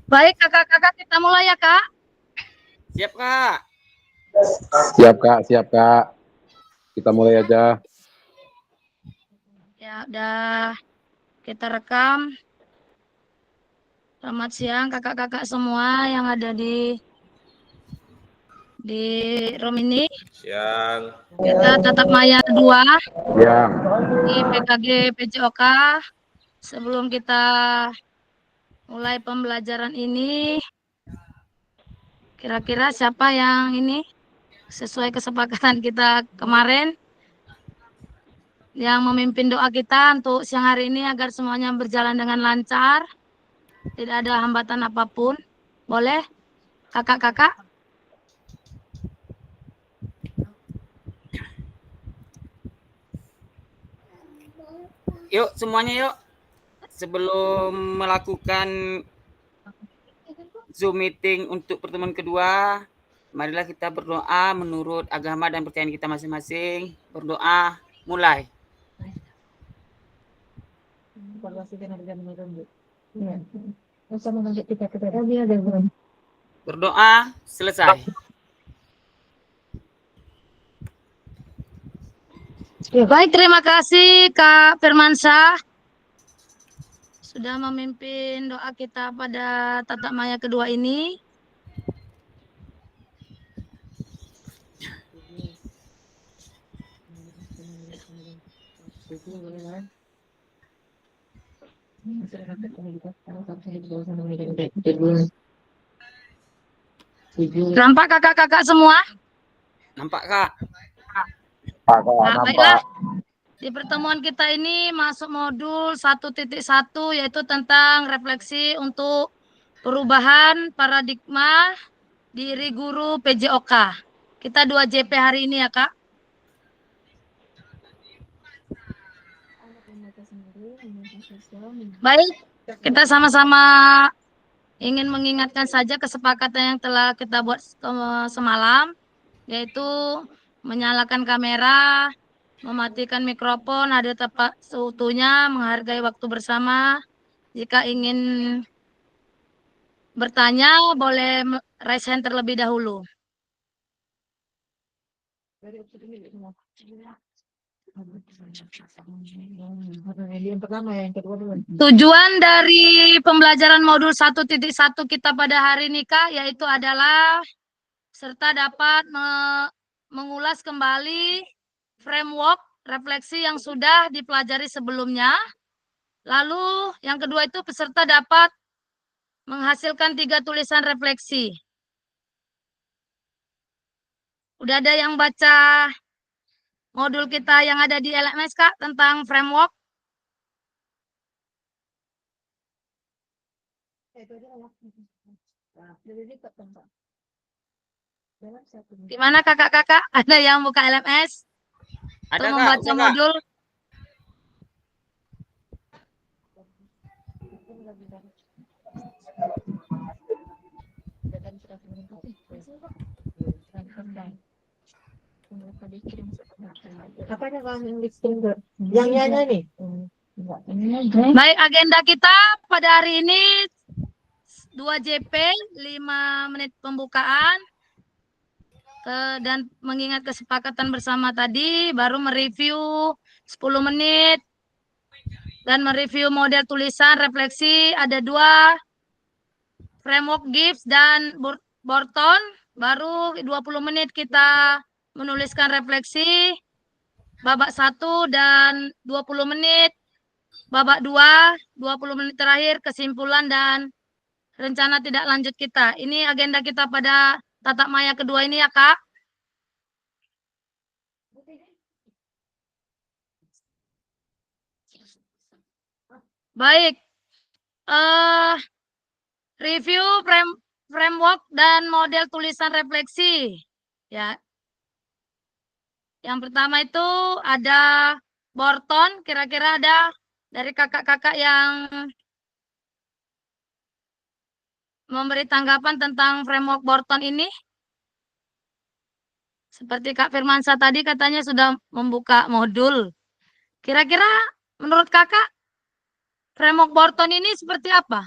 Baik, kakak-kakak, kita mulai ya, Kak. Siap, Kak. Siap, Kak. Siap, Kak. Kita mulai aja. Ya, udah kita rekam. Selamat siang, kakak-kakak semua yang ada di room ini. Siang. Kita tatap maya kedua Siang. di PKG PJOK. Sebelum kita mulai pembelajaran ini, kira-kira siapa yang ini sesuai kesepakatan kita kemarin yang memimpin doa kita untuk siang hari ini agar semuanya berjalan dengan lancar, tidak ada hambatan apapun. Boleh, kakak-kakak? Yuk, semuanya yuk. Sebelum melakukan Zoom meeting untuk pertemuan kedua, marilah kita berdoa menurut agama dan percayaan kita masing-masing. Berdoa, mulai. Berdoa, selesai. Baik, terima kasih Kak Firmansyah sudah memimpin doa kita pada tatap maya kedua ini. Nampak kakak-kakak semua? Nampak, Kak? Pak, Kak. Nah, Nampak. baiklah. Di pertemuan kita ini masuk modul 1.1 yaitu tentang refleksi untuk perubahan paradigma diri guru PJOK. Kita 2 JP hari ini ya, Kak. Baik, kita sama-sama ingin mengingatkan saja kesepakatan yang telah kita buat semalam, yaitu menyalakan kamera, mematikan mikrofon, ada tepat seutuhnya, menghargai waktu bersama. Jika ingin bertanya, boleh raise hand terlebih dahulu. Tujuan dari pembelajaran modul 1.1 kita pada hari ini, Kak, yaitu adalah serta dapat mengulas kembali framework refleksi yang sudah dipelajari sebelumnya. Lalu yang kedua itu peserta dapat menghasilkan 3 tulisan refleksi. Udah ada yang baca modul kita yang ada di LMS, Kak, tentang framework? Gimana kakak-kakak? Ada yang buka LMS? Ada, Untuk Kak? membaca Udah, Kak? modul? Apa yang nih? Baik, agenda kita pada hari ini 2 JP, 5 menit pembukaan, dan mengingat kesepakatan bersama tadi, baru mereview 10 menit, dan mereview model tulisan refleksi, ada 2, framework Gibbs dan Borton, baru 20 menit kita menuliskan refleksi, babak 1 dan 20 menit, babak 2, 20 menit terakhir kesimpulan dan rencana tidak lanjut kita. Ini agenda kita pada tatap maya kedua ini ya, Kak. Baik. Review framework dan model tulisan refleksi. Ya. Yang pertama itu ada Borton, kira-kira ada dari kakak-kakak yang memberi tanggapan tentang framework Borton ini? Seperti Kak Firmansyah tadi katanya sudah membuka modul. Kira-kira menurut kakak framework Borton ini seperti apa?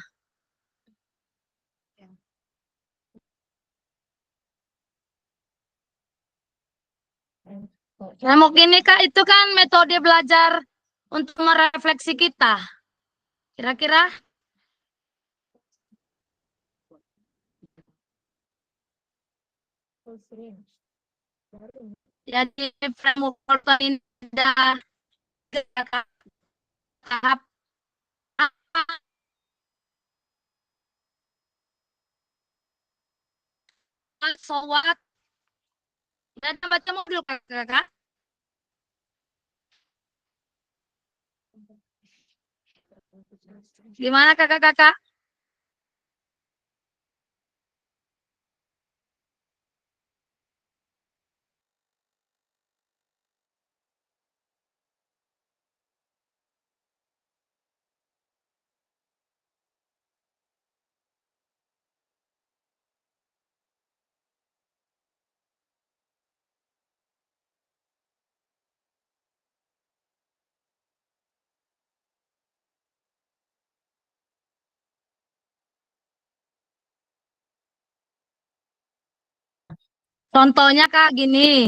Framework ini Kak, itu kan metode belajar untuk merefleksi kita. Kira-kira jadi framework Bolton ini ada tiga tahap. So what? Dan baca mobil Kakak. Gimana Kakak-kakak? Contohnya Kak gini,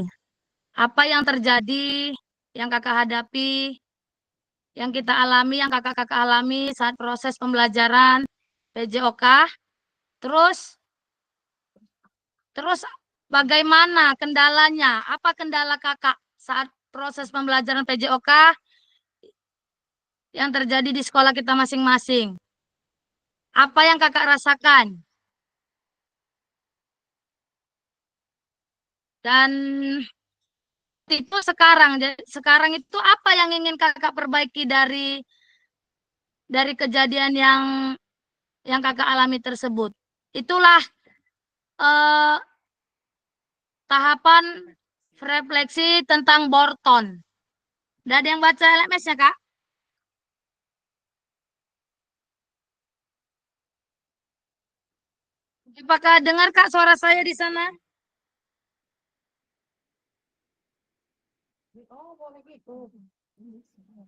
apa yang terjadi, yang Kakak hadapi, yang kita alami, yang kakak-kakak alami saat proses pembelajaran PJOK, terus bagaimana kendalanya, apa kendala kakak saat proses pembelajaran PJOK yang terjadi di sekolah kita masing-masing, apa yang kakak rasakan, dan itu sekarang itu apa yang ingin kakak perbaiki dari kejadian yang kakak alami tersebut. Itulah tahapan refleksi tentang Bolton. Udah ada yang baca LMS-nya, Kak? Apakah dengar, Kak, suara saya di sana?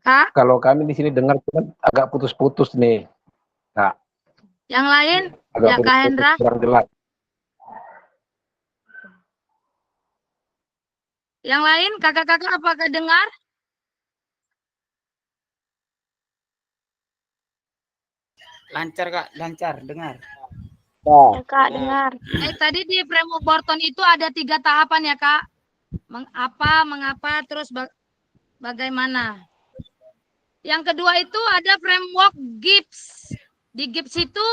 Kak, Kalau kami di sini dengar kan agak putus-putus nih. Kak, yang lain? agak Ya, Kak putus-putus, Hendra. kurang jelas. Yang lain, kakak-kakak apakah dengar? Lancar Kak, lancar, dengar. Ya, Kak, dengar. Tadi di framework Bolton itu ada 3 tahapan ya, Kak. Mengapa, terus bagaimana. Yang kedua itu ada framework GIPS. Di GIPS itu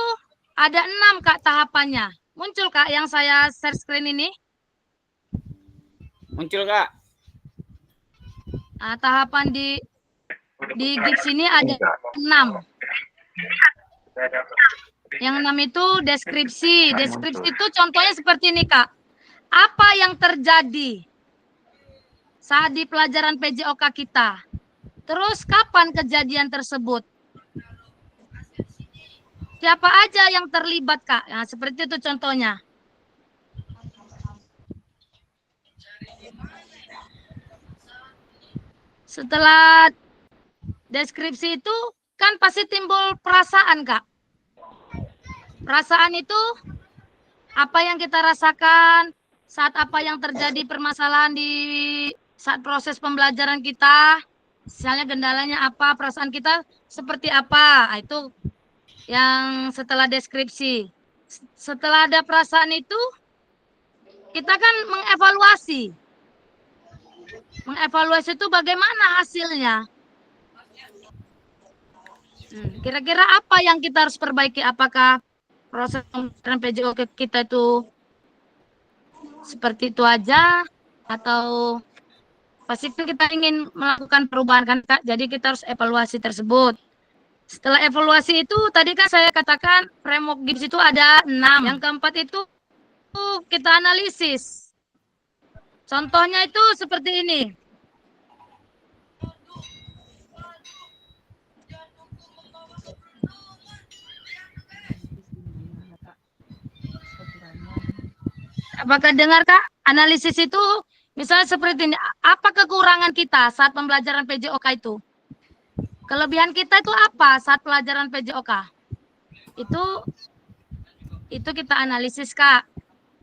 ada 6, Kak, tahapannya. Muncul, Kak, yang saya share screen ini? Muncul Kak. Nah, tahapan di GIPS ini ada 6. Yang 6 itu deskripsi. Deskripsi itu contohnya seperti ini, Kak. Apa yang terjadi saat di pelajaran PJOK kita? Terus kapan kejadian tersebut? Siapa aja yang terlibat, Kak? Nah, seperti itu contohnya. Setelah deskripsi itu kan pasti timbul perasaan, Kak. Perasaan itu apa yang kita rasakan saat apa yang terjadi permasalahan di saat proses pembelajaran kita. Misalnya kendalanya apa, perasaan kita seperti apa. Nah, itu yang setelah deskripsi. Setelah ada perasaan itu, kita kan mengevaluasi. Mengevaluasi itu bagaimana hasilnya. Kira-kira apa yang kita harus perbaiki? Apakah proses pembelajaran PJOK kita itu seperti itu aja? Atau pasti kan kita ingin melakukan perubahan kan, Kak? Jadi kita harus evaluasi tersebut. Setelah evaluasi itu, tadi kan saya katakan framework GIPS itu ada 6. Yang keempat itu kita analisis. Contohnya itu seperti ini. Apakah dengar, Kak? Analisis itu misalnya seperti ini. Apa kekurangan kita saat pembelajaran PJOK itu? Kelebihan kita itu apa saat pelajaran PJOK? Itu kita analisis, Kak.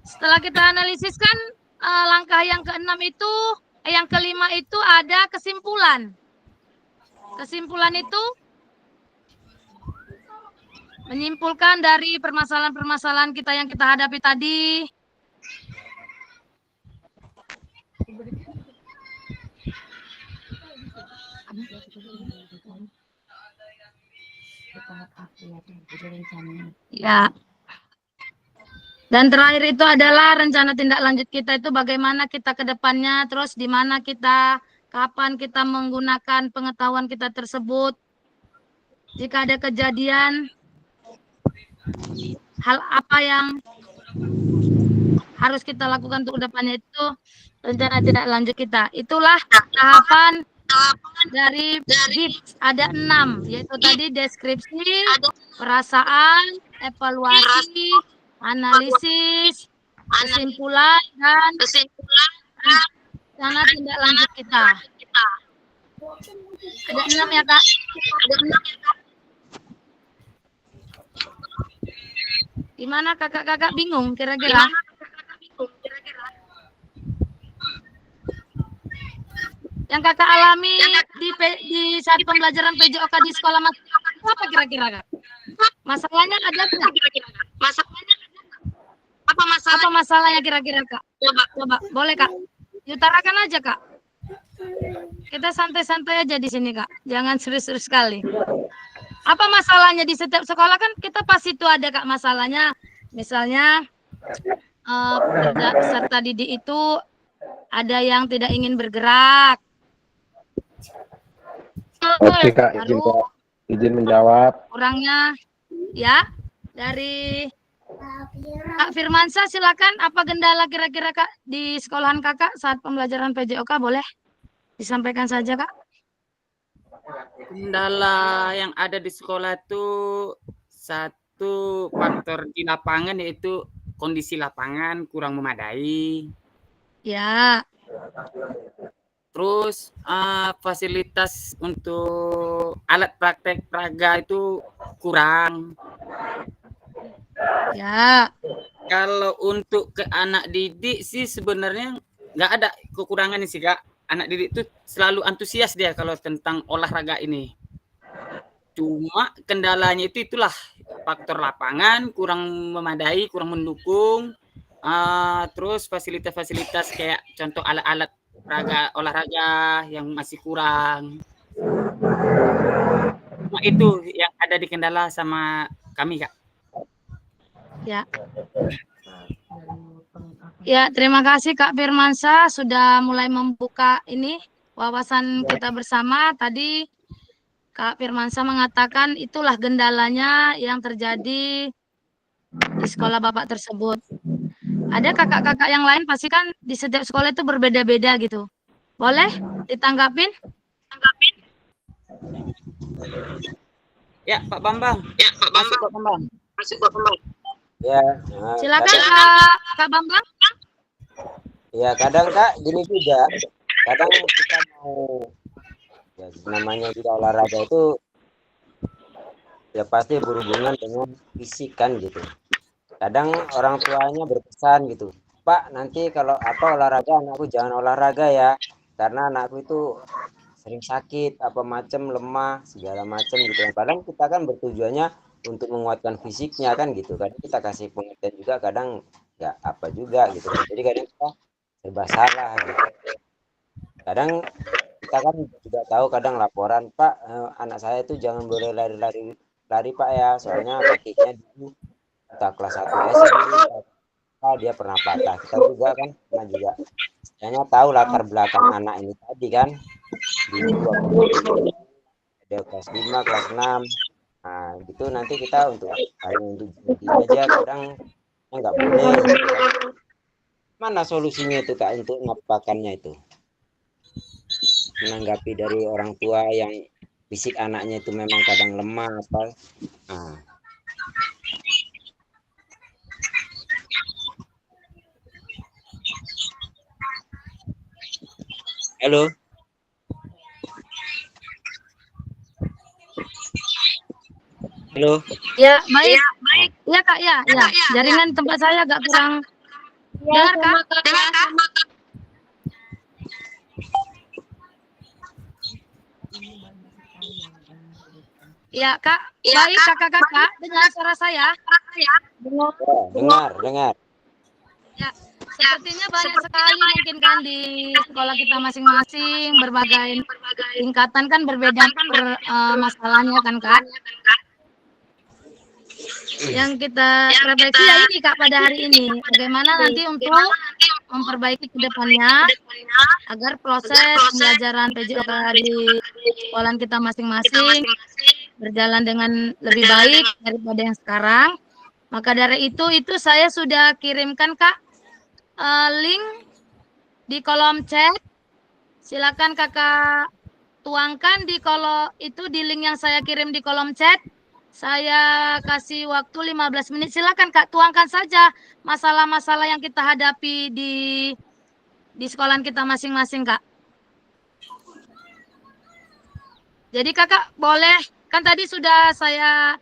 Setelah kita analisis kan langkah yang ke-6 itu Yang kelima itu ada kesimpulan. Kesimpulan itu menyimpulkan dari permasalahan-permasalahan kita yang kita hadapi tadi. Ya. Dan terakhir itu adalah rencana tindak lanjut kita itu bagaimana kita ke depannya, terus di mana kita, kapan kita menggunakan pengetahuan kita tersebut. Jika ada kejadian, hal apa yang harus kita lakukan untuk depannya itu rencana tindak lanjut kita. Itulah tahapan dari GIPS. Ada 6, yaitu tadi deskripsi, perasaan, evaluasi, analisis, kesimpulan, dan rencana tindak lanjut kita. Ada 6 ya, Kak? Gimana kakak-kakak bingung kira-kira? Yang kakak alami di saat pembelajaran PJOK di sekolah mas apa kira-kira, Kak? Masalahnya ada nggak? Apa masalahnya kira-kira, Kak? Coba, boleh, Kak? Diutarakan aja, Kak. Kita santai-santai aja di sini, Kak. Jangan serius-serius sekali. Apa masalahnya di setiap sekolah kan kita pasti itu ada, Kak, masalahnya. Misalnya peserta didik itu ada yang tidak ingin bergerak. Oke, Kak, izin menjawab. Kurangnya ya dari Kak Firmansyah, silakan. Apa kendala kira-kira, Kak, di sekolahan Kakak saat pembelajaran PJOK? Boleh disampaikan saja, Kak. Kendala yang ada di sekolah itu satu faktor di lapangan, yaitu kondisi lapangan kurang memadai. Ya. Terus fasilitas untuk alat praktek praga itu kurang. Ya. Kalau untuk ke anak didik sih sebenarnya nggak ada kekurangan sih, Kak. Anak didik itu selalu antusias dia kalau tentang olahraga ini. Cuma kendalanya itulah faktor lapangan kurang memadai, kurang mendukung. Terus fasilitas-fasilitas kayak contoh alat-alat olahraga yang masih kurang. Cuma itu yang ada di kendala sama kami, Kak. Ya. Ya, terima kasih Kak Firmansyah sudah mulai membuka ini wawasan kita bersama. Tadi Kak Firmansyah mengatakan itulah kendalanya yang terjadi di sekolah Bapak tersebut. Ada kakak-kakak yang lain pasti kan di setiap sekolah itu berbeda-beda gitu. Boleh ditanggapin? Ya, Pak Bambang. Masuk, Pak Bambang. Ya. Silakan Kak Bambang. Ya, kadang Kak gini juga. Kadang kita mau ya namanya juga olahraga itu ya pasti berhubungan dengan fisik kan gitu. Kadang orang tuanya berpesan gitu, Pak, nanti kalau olahraga anakku jangan olahraga ya, karena anakku itu sering sakit, apa macam lemah segala macam gitu. Kadang kita kan bertujuannya untuk menguatkan fisiknya kan gitu. Kadang kita kasih pengertian juga, kadang ya apa juga gitu. Jadi kadang kita serba salah gitu. Kadang kita kan juga tahu kadang laporan, Pak, anak saya itu jangan boleh lari Pak ya, soalnya kakinya dulu kita kelas 1 SD dia pernah patah. Kita juga kan pernah juga hanya tahu latar belakang anak ini tadi kan dulu ada kelas 5 kelas 6. Nah gitu nanti kita untuk jadi aja kadang nggak boleh gitu. Mana solusinya itu Kak untuk ngapakannya itu, menanggapi dari orang tua yang fisik anaknya itu memang kadang lemah apa. Nah. Halo. Halo. Ya, baik. Ya, Kak, ya. Jaringan tempat saya agak kurang. Dengar, Kak? Ya, Kak. Baik, kakak-kakak. Dengar suara saya? Dengar. Ya, sepertinya banyak sekali mungkin kan di sekolah kita masing-masing, berbagai tingkatan kan berbeda masalahnya kan, Kak. Yang kita refleksi ya ini, Kak, pada hari ini. Bagaimana nanti untuk memperbaiki ke depannya agar proses pembelajaran PJOK di sekolah kita masing-masing berjalan dengan lebih baik daripada yang sekarang. Maka dari itu saya sudah kirimkan, Kak, link di kolom chat. Silakan Kakak tuangkan di di link yang saya kirim di kolom chat. Saya kasih waktu 15 menit. Silakan Kak, tuangkan saja masalah-masalah yang kita hadapi di sekolah kita masing-masing, Kak. Jadi Kakak boleh, kan tadi sudah saya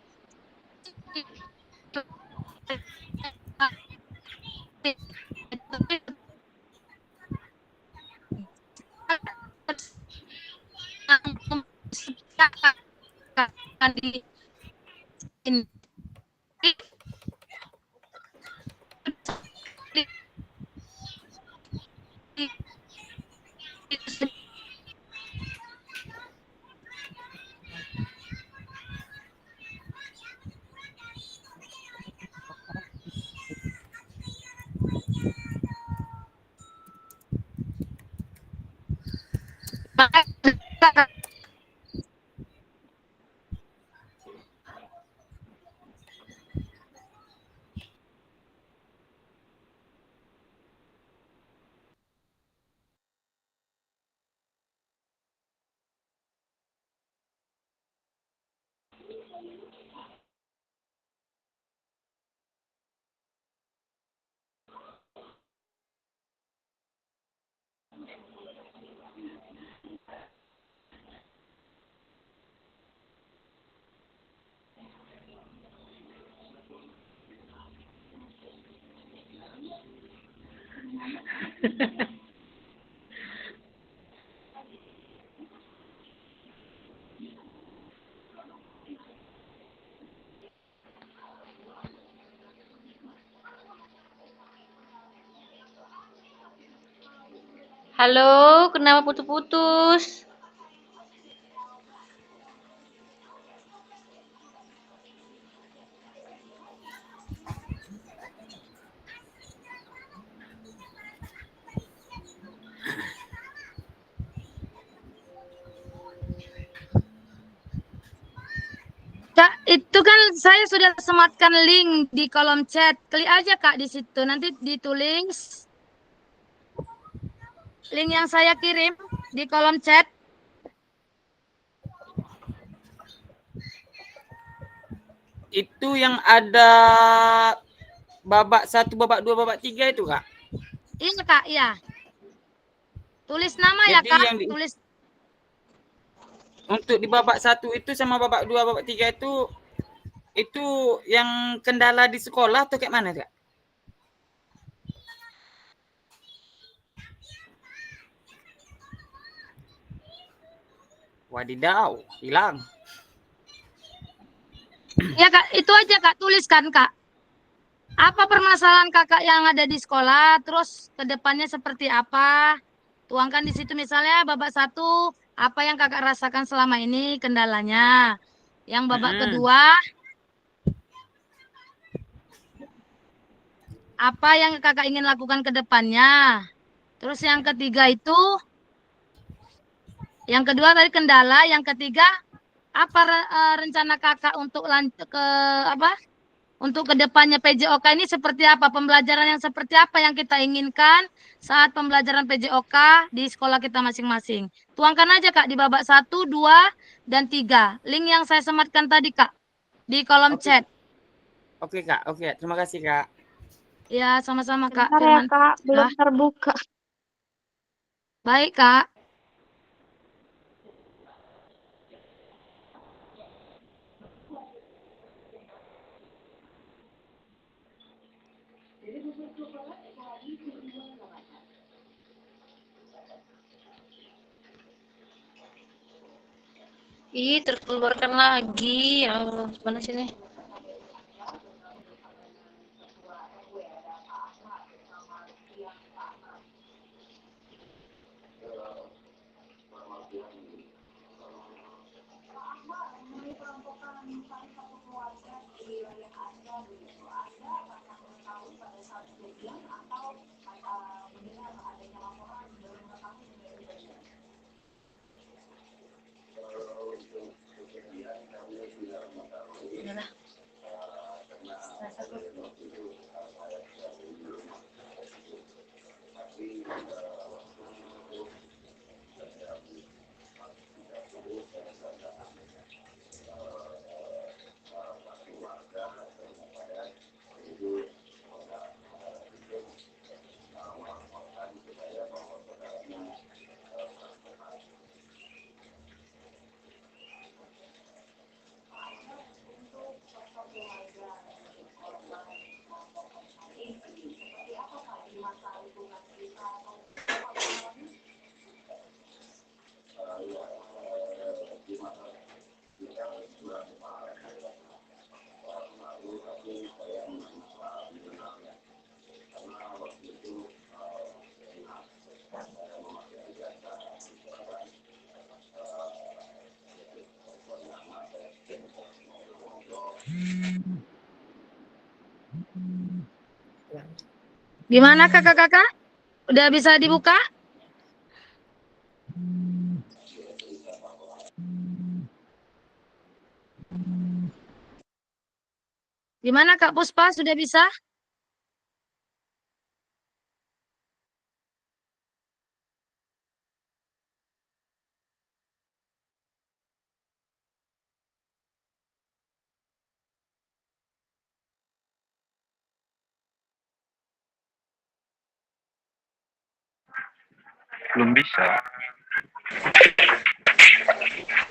Halo, kenapa putus-putus? Kak, itu kan saya sudah sematkan link di kolom chat. Klik aja Kak di situ. Nanti ditulis link yang saya kirim di kolom chat. Itu yang ada babak 1, babak 2, babak 3 itu, Kak? Iya Kak, iya. Tulis nama Jadi ya Kak. yang Tulis untuk di babak 1 itu sama babak 2, babak 3 itu yang kendala di sekolah atau kayak mana, Kak? Wadidaw, hilang. ya Kak, itu aja Kak, tuliskan Kak. Apa permasalahan Kakak yang ada di sekolah, terus ke depannya seperti apa? Tuangkan di situ misalnya babak 1, apa yang Kakak rasakan selama ini kendalanya. Yang babak kedua, apa yang Kakak ingin lakukan ke depannya. Terus yang ketiga itu, yang kedua tadi kendala, yang ketiga apa rencana Kakak untuk untuk kedepannya PJOK ini seperti apa? Pembelajaran yang seperti apa yang kita inginkan saat pembelajaran PJOK di sekolah kita masing-masing. Tuangkan aja Kak di babak 1, 2, dan 3. Link yang saya sematkan tadi Kak di kolom chat. Oke Kak, oke. Terima kasih Kak. Ya, sama-sama Kak. Bentar ya Kak, belum terbuka. Baik Kak. Ih, terkeluarkan lagi. Ya Allah, mana sini? Gimana kakak-kakak? Udah bisa dibuka? Gimana Kak Puspa, sudah bisa? Belum bisa.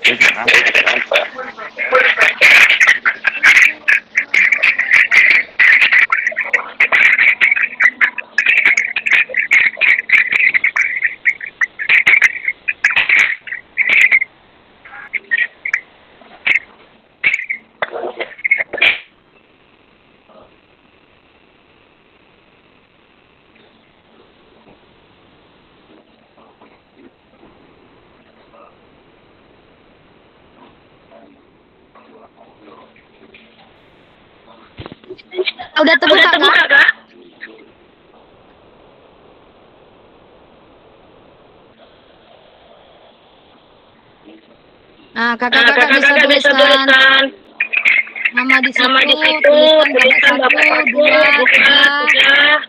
Jangan. Udah terbuka Kak? Nah, kakak-kakak bisa tuliskan nama di situ, tuliskan Bapak 1, 2, 3.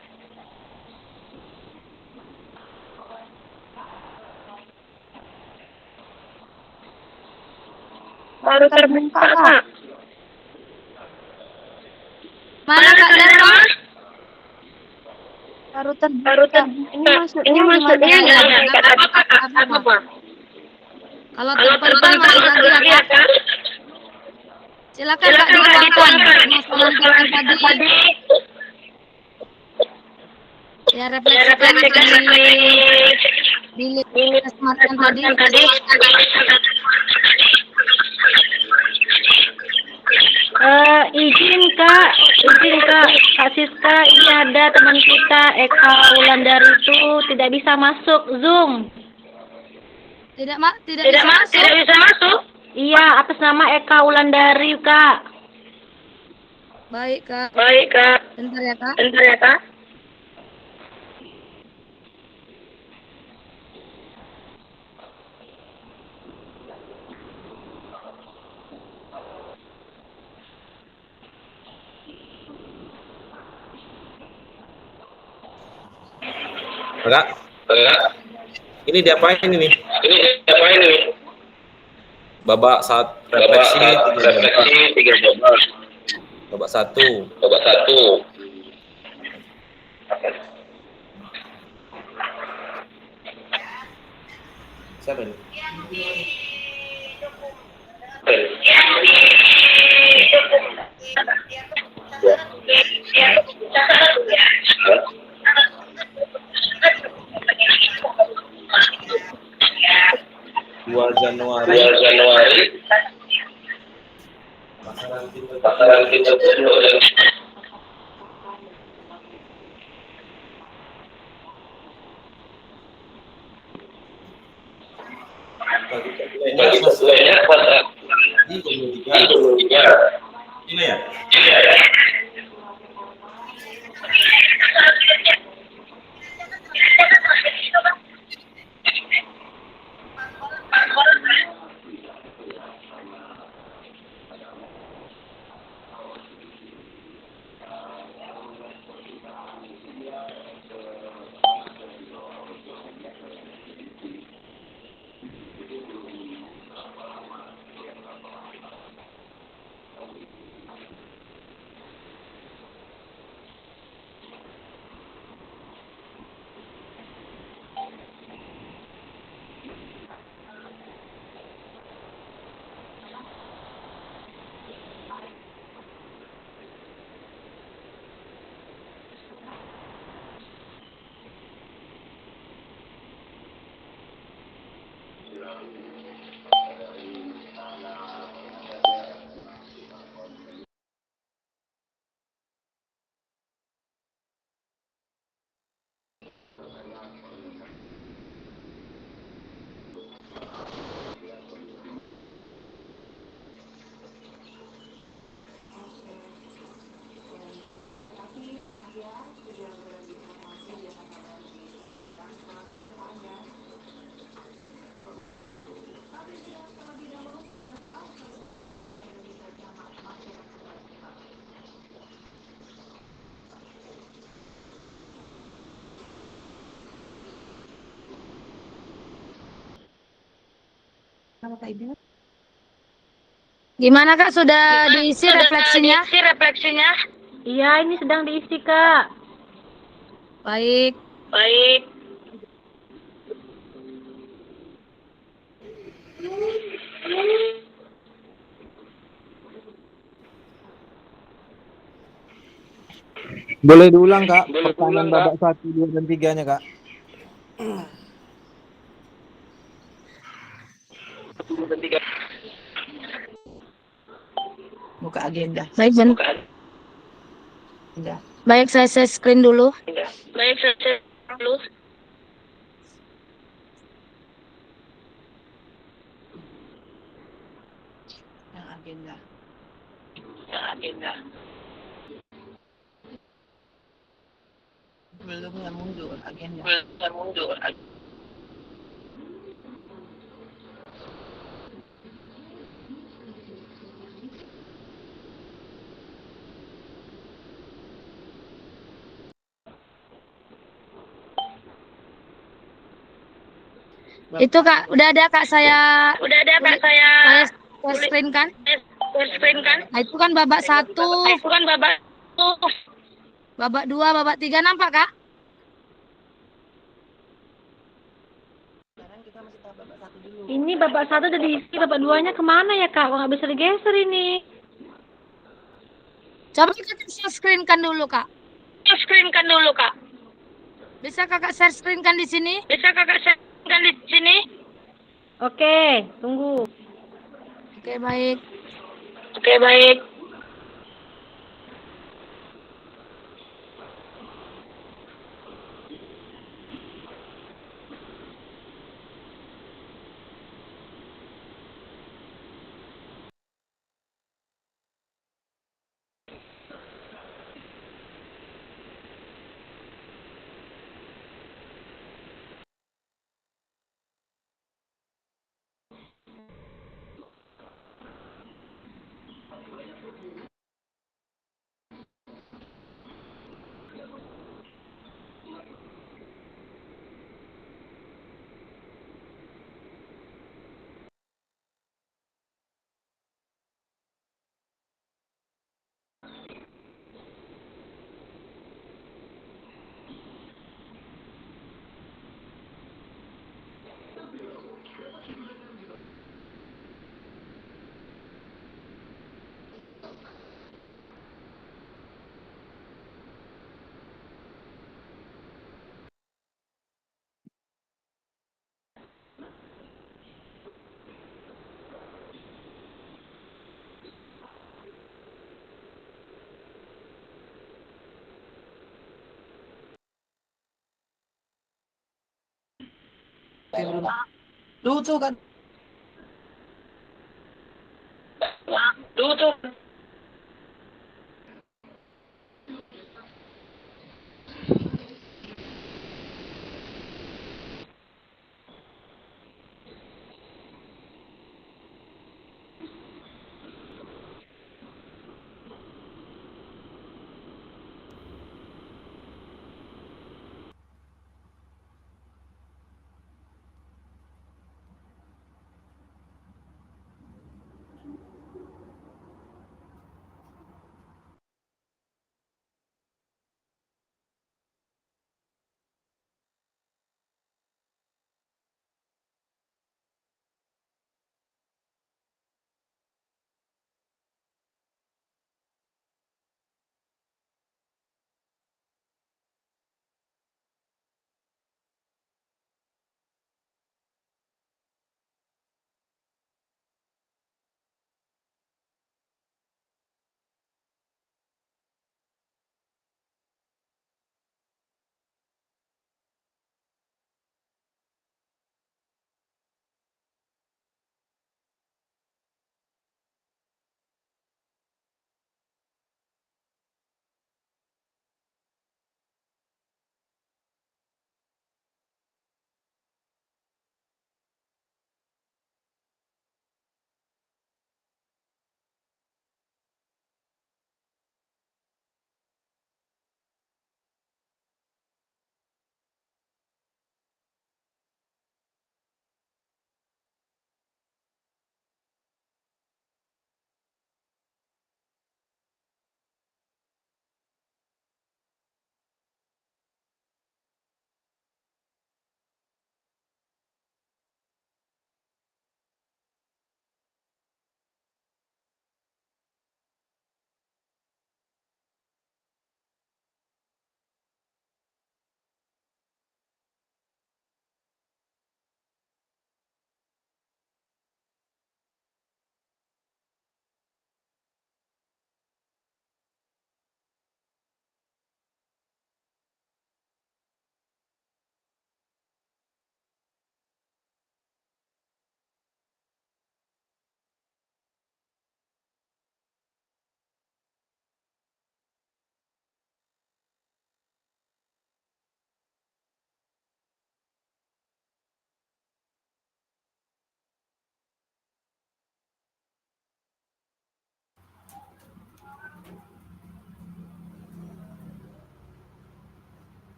Baru terbuka, Kak. Mana Kak Dharma? Baru terbuka. Ini maksudnya Ya, apa? Kalau terpental masih lagi ya Kak? Silakan Kak dituangkan masalah tadi. Ya refleksikan di smart tadi. Izin Kak Kak Siska, ini ada teman kita Eka Wulandari itu tidak bisa masuk Zoom. Tidak bisa masuk. Iya, atas nama Eka Wulandari Kak. Baik Kak. Bentar ya Kak. Enggak. Ini diapain ini? Babak saat refleksi 3 babak 1. Siapa ini? Januari Ini ya? Gimana Kak, sudah diisi refleksinya? Iya, ini sedang diisi, Kak. Baik. Boleh diulang Kak, pertanyaan babak 1, 2, dan 3-nya Kak. Buka agenda. Baik, Baik, saya share screen dulu. Yang agenda. Belum yang mundur agenda. Itu Kak, udah ada Kak saya. Saya share screen kan? Nah, itu kan babak 1. Babak 2, babak 3 nampak Kak? Sekarang kita masih tahap babak 1 dulu. Ini babak 1 udah diisi, babak 2-nya kemana ya, Kak? Kok nggak bisa digeser ini? Coba kita share screen kan dulu Kak. Bisa Kakak share screen kan di sini? Oke, tunggu. Oke, baik. Lucu kan? Lucu.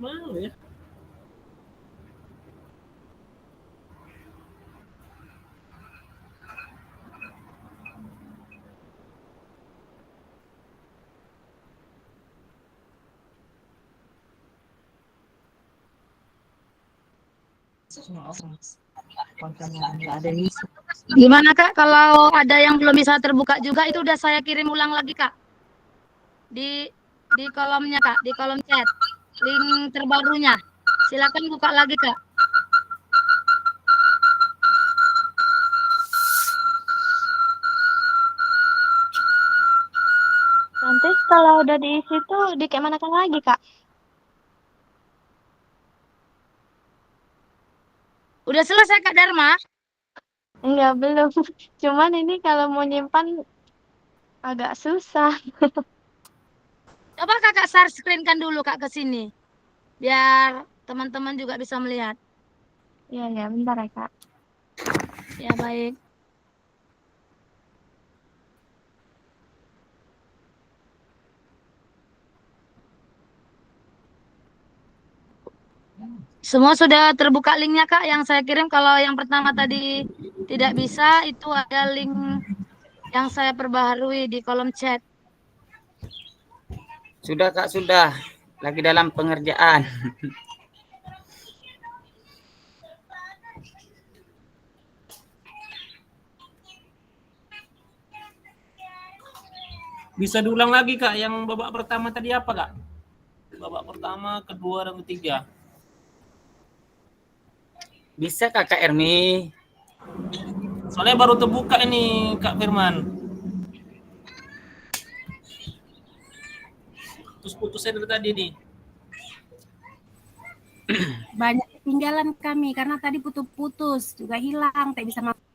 Mau ya. Gimana Kak, kalau ada yang belum bisa terbuka juga itu udah saya kirim ulang lagi Kak. Di kolomnya Kak, di kolom chat. Link terbarunya. Silakan buka lagi Kak. kalau udah diisi tuh dikemanakan lagi, Kak? Udah selesai Kak Dharma? Enggak, belum. Cuman ini kalau mau nyimpan agak susah. Coba Kakak share screen-kan dulu Kak ke sini. Biar teman-teman juga bisa melihat. Iya, ya, bentar ya, Kak. Ya, baik. Semua sudah terbuka linknya Kak yang saya kirim. Kalau yang pertama tadi tidak bisa, itu ada link yang saya perbaharui di kolom chat. Sudah Kak, sudah. Lagi dalam pengerjaan. Bisa diulang lagi Kak, yang babak pertama tadi apa Kak? Babak pertama, kedua, dan ketiga. Bisa Kak Ermi? Soalnya baru terbuka ini Kak Firman. Putus-putusnya dari tadi nih. Banyak ketinggalan kami karena tadi putus-putus juga hilang, tak bisa masuk.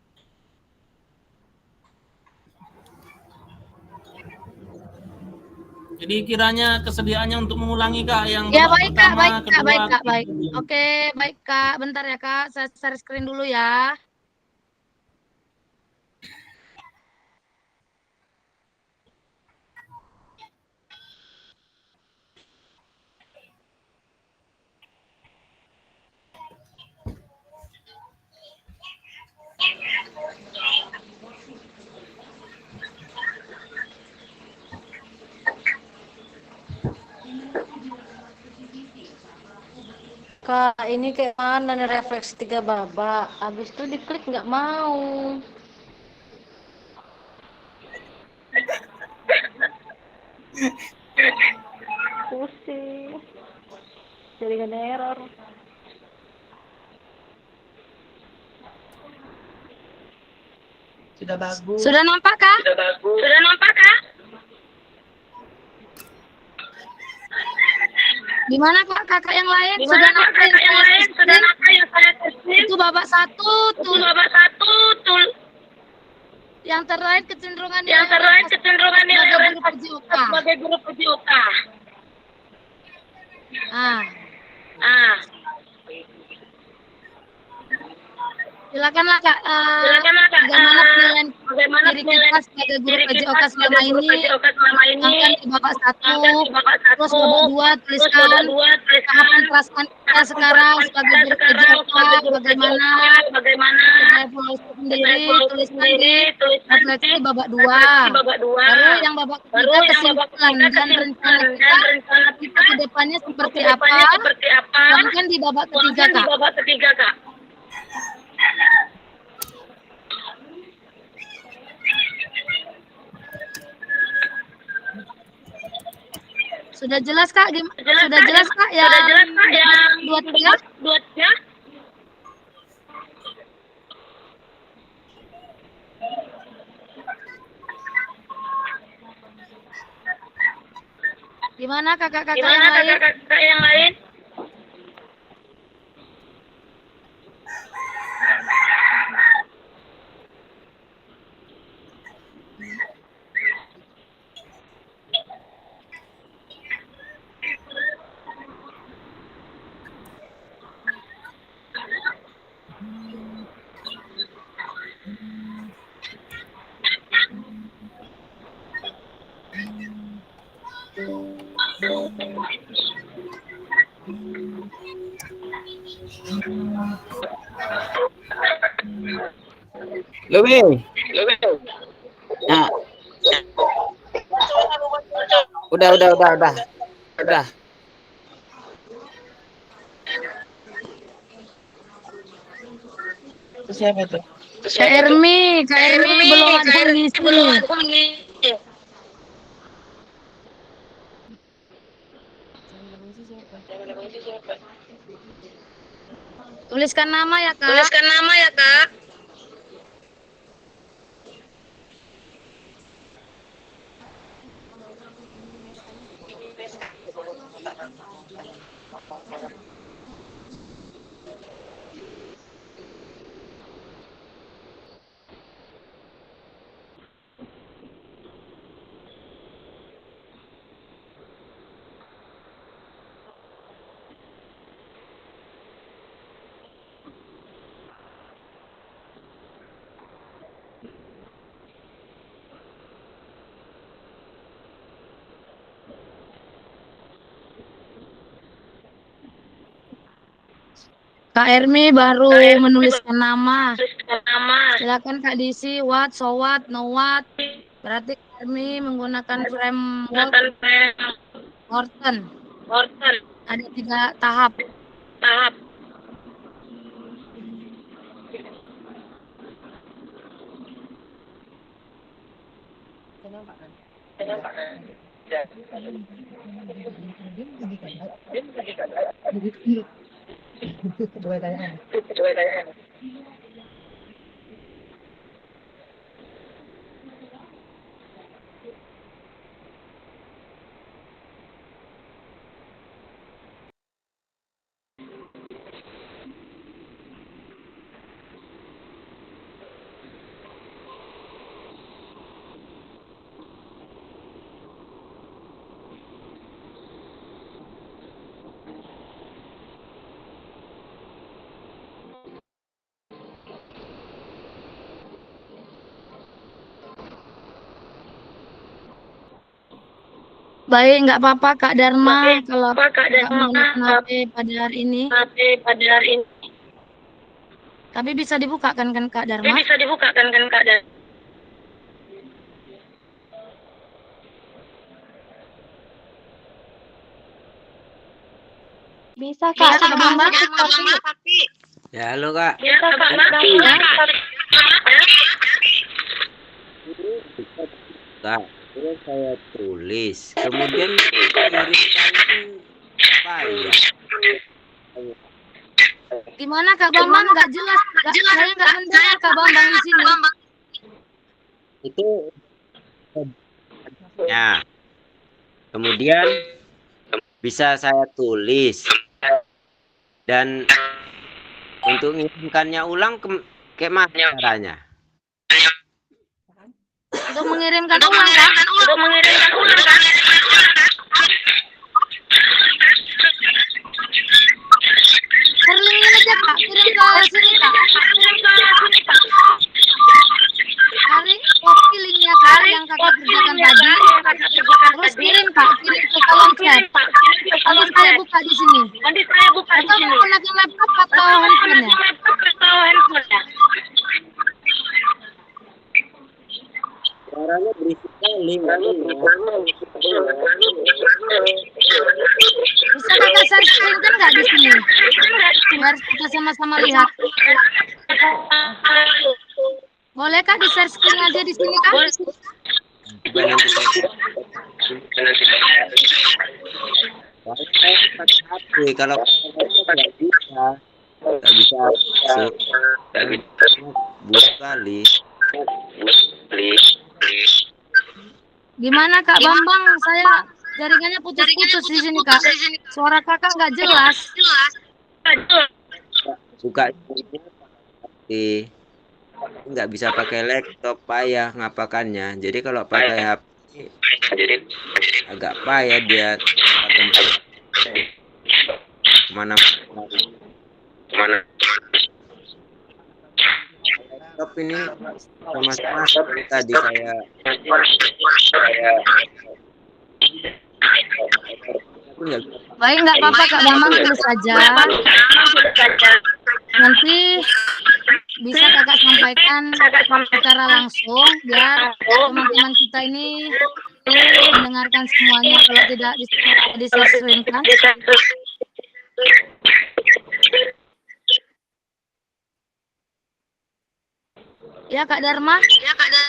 Jadi kiranya kesediaannya untuk mengulangi Kak yang Ya babak baik Kak, pertama, baik Kak, kedua, baik Kak, baik. ketiga. Oke, baik Kak. Bentar ya Kak, saya share screen dulu ya. Kak, ini kayak mana nih refleksi 3 babak? Habis itu diklik nggak mau. Pusing. Jadi ada error. Sudah bagus. Sudah nampak Kak? Sudah nampak, Kak? Gimana Kak kakak yang lain? Gimana Sudah Kak, nampak kakak yang lain? saya Sudah screen? nampak yang saya testing? Itu babak 1 Itu tuh. babak 1 tuh. Yang terkait kecenderungan Yang terkait kecenderungan nilai sebagai guru prestasi PJOK. sebagai guru PJOK. Ah, silakanlah Kak. Silakanlah Kak. Bagaimana penilaian Bagaimana diri penilaian kita sebagai guru diri kita PJOK selama sebagai guru ini? PJOK selama ini? Angkat di babak 1, Angkat di babak 1, terus babak 2 terus tuliskan babak 2 tuliskan tahapan perasaan kita sekarang sebagai guru PJOK, bagaimana bagaimana kita evaluasi sendiri, tuliskan di refleksi babak 2. babak 2. Baru yang babak Baru ketiga yang babak kesimpulan ketiga dan rencana dan rencana kita ke depannya seperti apa? kedepannya seperti apa? Tuangkan di babak ketiga Tuangkan di Kak. babak ketiga, Kak. Sudah jelas Kak? Sudah Kak, jelas Kak yang Sudah jelas Kak yang 2-3? 2-3? Gimana kakak-kakak yang Gimana lain? kakak-kakak yang lain? Lebih. Nah. Udah. Itu siapa tuh? Kak Ermi belum ada ngisi. Tuliskan nama ya Kak. Tuliskan nama ya, Kak. Kak Ermi baru menuliskan nama. Silakan Kak diisi what, so what, no what. Berarti Kak Ermi menggunakan framework Horton. Ada 3 tahap. Baik, nggak apa-apa Kak Dharma kalau nggak menggunakan HP pada hari ini. Tapi bisa dibuka kan Kak Dharma? Bisa Kak, Ya, halo Kak. Kak, terus saya tulis, kemudian kirimkan apa ya? Gimana Kak Bambang? Nggak jelas. Saya nggak mendengar Kak Bambang di sini. Itu ya. Kemudian bisa saya tulis dan untuk mengirimkannya ulang ke mana caranya? Untuk mengirimkan ulang Kak? Link-nya aja Kak, kirim ke sini Kak. Cari copy linknya Kak yang Kakak kerjakan tadi. Terus kirim Kak, kirim ke kolom chat. Nanti saya buka di sini. Atau menggunakan laptop atau handphone ya? Caranya berisik sekali. Bisa Kakak share screen kan nggak di sini? Biar kita sama-sama lihat. Boleh Kak di share screen aja di sini Kak? Kalau nggak bisa buat sekali. Gimana Kak Bambang? Saya jaringannya putus-putus di sini Kak. Suara Kakak nggak jelas. Suka nggak bisa pakai laptop, payah ngapakannya. Jadi kalau pakai HP agak payah dia kemana laptop ini sama-sama tadi saya baik, nggak apa-apa Kak Bambang, tulis aja. Nanti bisa Kakak sampaikan secara langsung biar teman-teman kita ini mendengarkan semuanya. Kalau tidak di-share-kan. Ya Kak Dharma,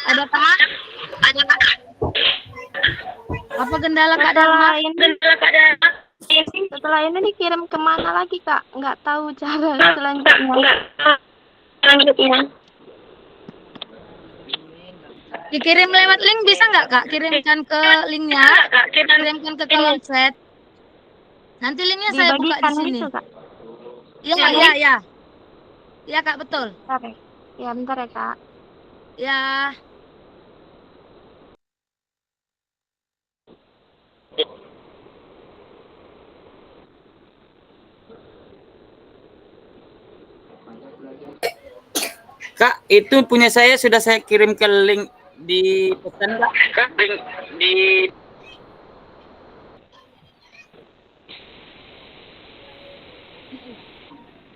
ada Kak? Apa kendala Kak Dharma? Setelah ini dikirim kemana lagi Kak? Nggak tahu cara selanjutnya. Dikirim lewat link bisa nggak Kak? Kirimkan ke linknya, kirimkan ke kolom chat. Nanti linknya saya buka di Dibagikan sini. gitu, Kak. Iya. Iya, Kak, betul. Oke. Ya, bentar ya, Kak. Ya. Kak, itu punya saya sudah saya kirim ke link di pesan, Kak. Link di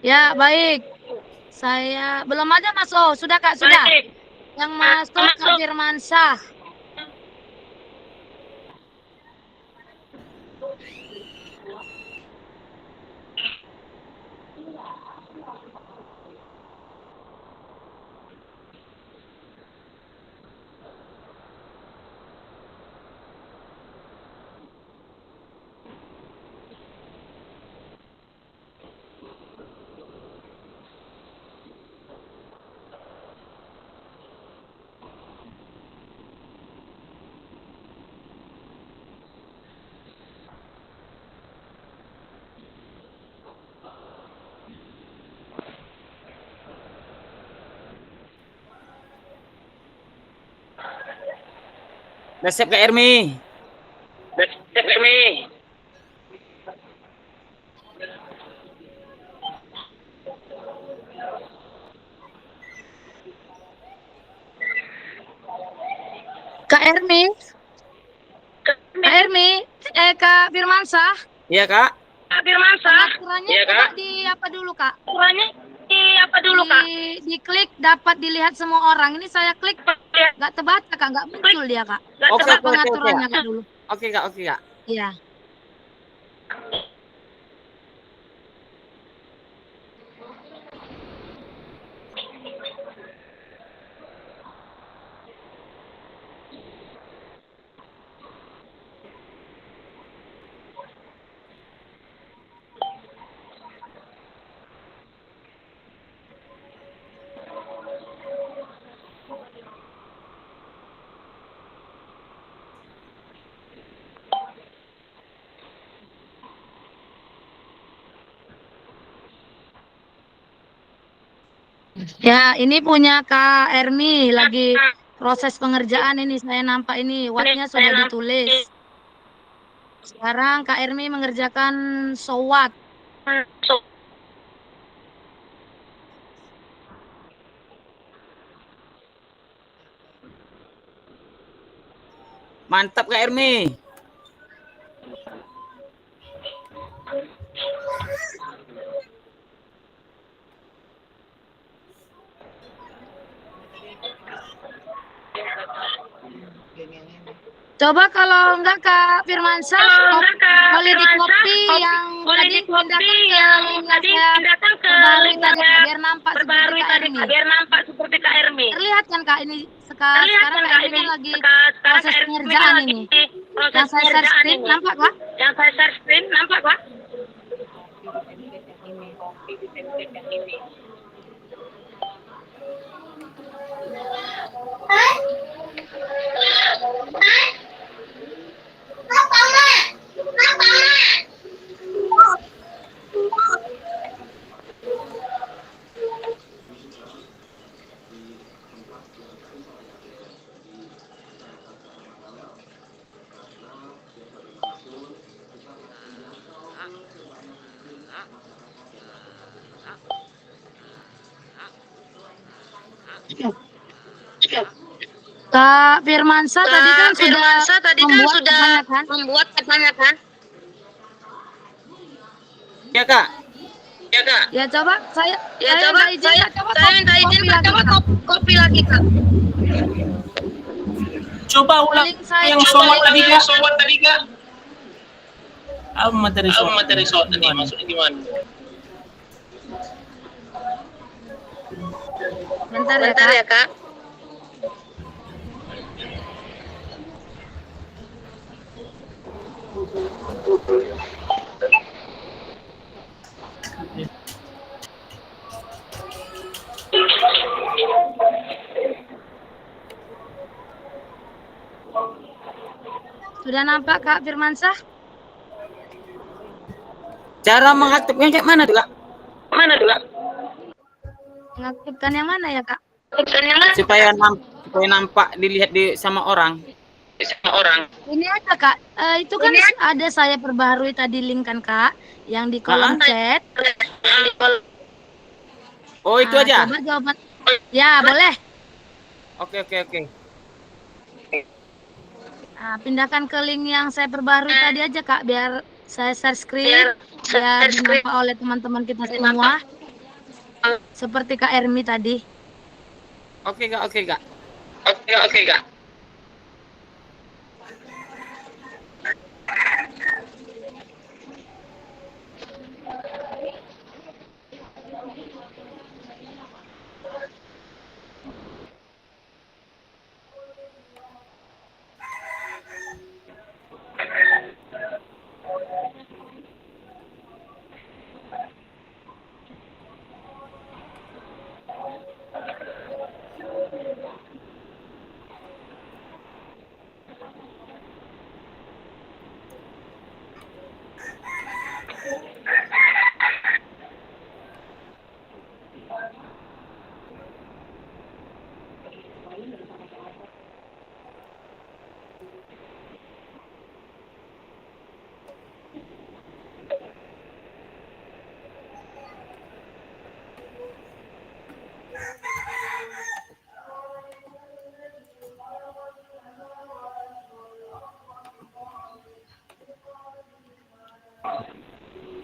Ya, baik. Saya belum ada Mas. Oh, sudah Kak, sudah. Yang masuk Kak Firmansyah. Udah siap Kak Ermi. Kak Ermi. Kak Firmansyah. Iya, Kak. Pengaturannya coba di apa dulu, Kak? Diklik dapat dilihat semua orang. Ini saya klik nggak terbaca, Kak, nggak muncul dia, Kak. Oke, Coba pengaturannya Kak dulu. Oke, Kak. Iya. Ya, ini punya Kak Ermi lagi proses pengerjaan ini. Saya nampak ini wattnya sudah ditulis. Sekarang Kak Ermi mengerjakan SOWAT. Mantap Kak Ermi. Coba kalau enggak Kak Firmansyah, boleh di copy yang tadi pindahkan ke link yang saya biar nampak seperti Kak Ermi. Terlihat kan Kak ini sekarang Kak Ermi kan lagi proses pengerjaan ini. Yang saya share screen nampak Kak? Kak Firmansyah tadi kan sudah membuat katanya kan? Ya Kak. Ya coba saya minta izin coba copy lagi Kak. Coba ulang yang SOWAT tadi Kak. Materi SOWAT tadi maksudnya gimana? Bentar ya Kak. Sudah nampak Kak Firmansyah? Cara mengaktifkan kayak mana tuh, Kak? Mengaktifkan yang mana ya, Kak? Supaya nampak dilihat sama orang. Ini aja, Kak. Itu kan ada saya perbaharui tadi link kan, Kak, yang di kolom chat. Oh, itu aja. Coba jawaban. Ya, boleh. Oke. Pindahkan ke link yang saya perbaharui tadi aja, Kak, biar saya share screen, biar dinampak oleh teman-teman kita semua. Seperti Kak Ermi tadi. Oke, Kak.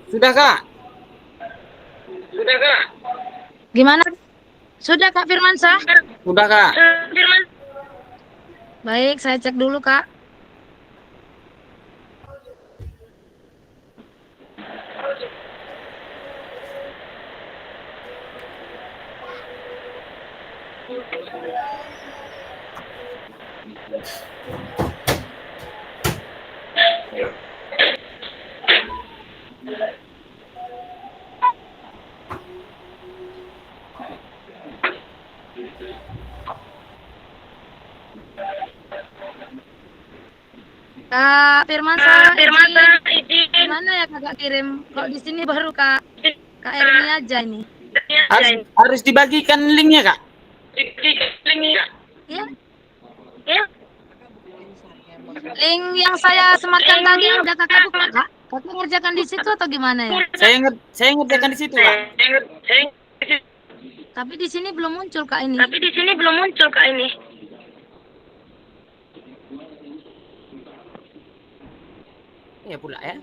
Sudah, Kak? Gimana? Sudah, Kak Firmansyah? Sudah, Kak. Baik, saya cek dulu, Kak. Kak Firmansyah, gimana ya Kakak kirim? Kok di sini baru Kak Ermi aja ini? Harus dibagikan linknya, Kak? Iya. Link yang saya sematkan tadi udah Kakak buka, Kak? Kakak ngerjakan di situ atau gimana ya? Saya ngerjakan di situ, Kak. Tapi di sini belum muncul, Kak, ini. Ya pula ya.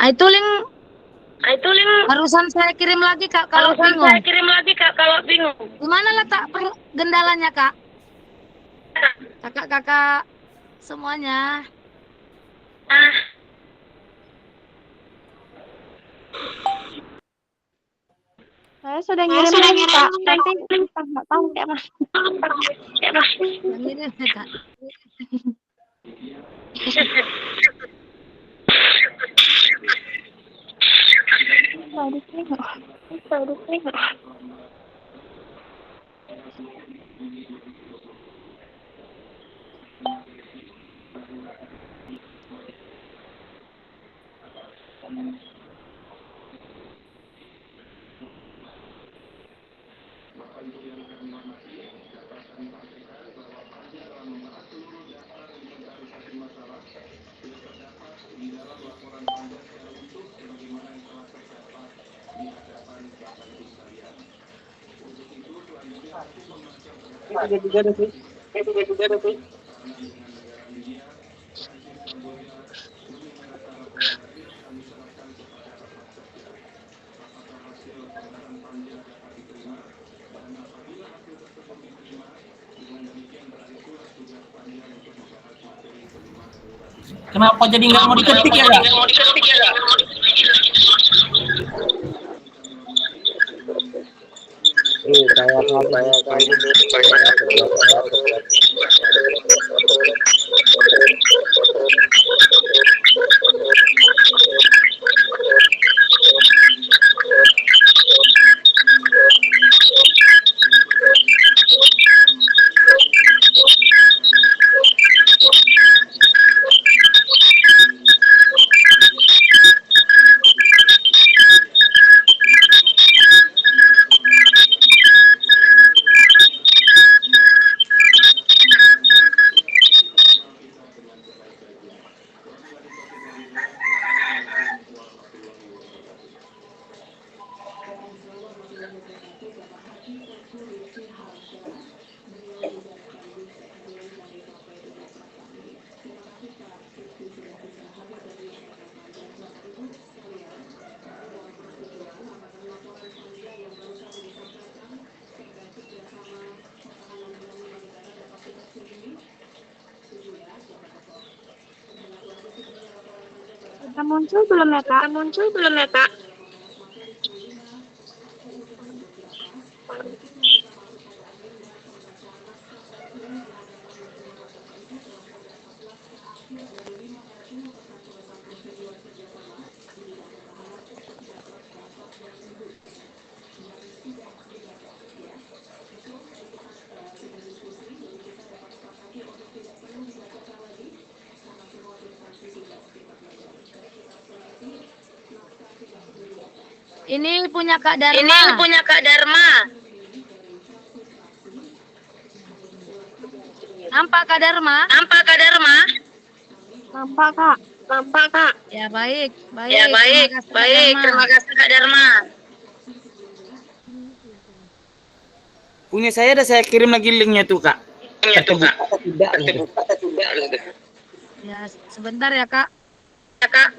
Itu link barusan saya kirim lagi, Kak, kalau bingung. Di mana letak gendalanya, Kak? Kakak-kakak semuanya. Saya sudah ngirim Kak, tapi nggak tahu kayak mas. Yang ngirim ya, Kak. Kenapa jadi nggak mau diketik ya, Kak? Sudah muncul belum ya, Kak? Muncul belum ya, Kak? Ini punya Kak Dharma. Ini punya Kak Dharma. Nampak Kak Dharma? Nampak Kak Dharma? Nampak, Kak. Nampak, Kak. Ya baik, baik. Ya baik, baik. Terima kasih Kak Dharma. Punya saya ada saya kirim lagi linknya tuh, Kak. Terbuka atau tidak? Ya, sebentar ya, Kak. Ya, Kak.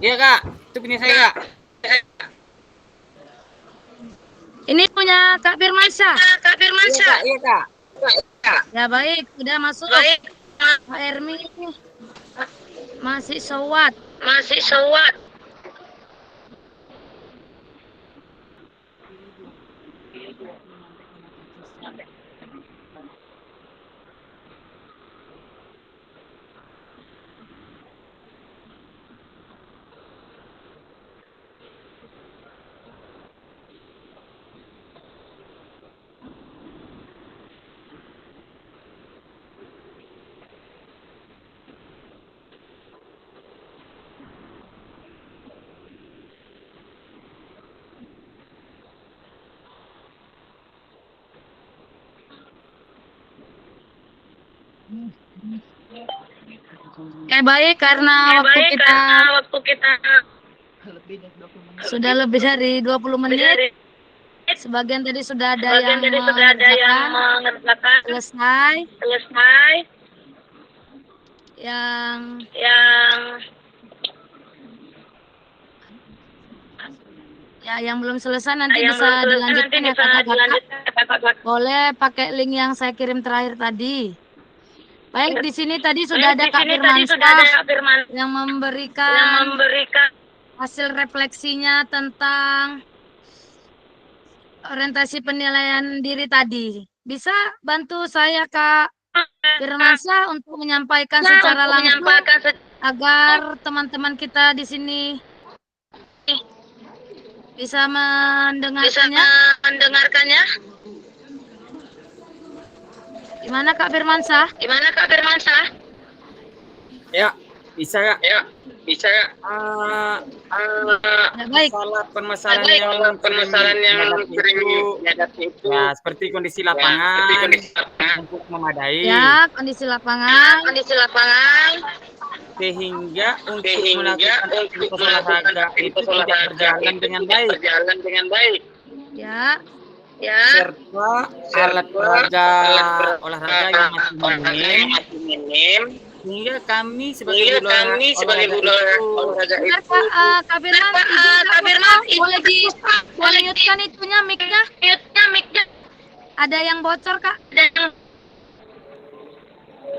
Iya, Kak. Itu punya saya, Kak. Ini punya Kak Firmansyah. Kak Firmansyah. Iya, Kak. Ya baik, sudah masuk. Baik. Pak Ermi masih sewat. Masih sewat. Ya baik, karena waktu kita sudah lebih dari 20 menit. Sebagian tadi sudah ada yang mengerjakan. Selesai. Yang belum selesai nanti bisa dilanjutkan ya kakak-kakak. Boleh pakai link yang saya kirim terakhir tadi. Baik, di sini tadi sudah ada Kak Firmansyah yang memberikan hasil refleksinya tentang orientasi penilaian diri tadi. Bisa bantu saya Kak Firmansyah untuk menyampaikan secara langsung agar teman-teman kita di sini bisa mendengarkannya. Gimana Kak Firmansyah? Ya, bisa Kak. Ya, bisa Kak. Baik. Permasalahan yang sering dihadapi itu ya seperti kondisi lapangan untuk memadai. Ya, kondisi lapangan. Sehingga untuk melakukan aktivitas olahraga itu tidak berjalan dengan baik. Ya. Serta alat olahraga yang masih minim. Sehingga kami sebagai guru olahraga itu Kak Firman, boleh di-mute-kan itunya mic-nya. Ada yang bocor, Kak.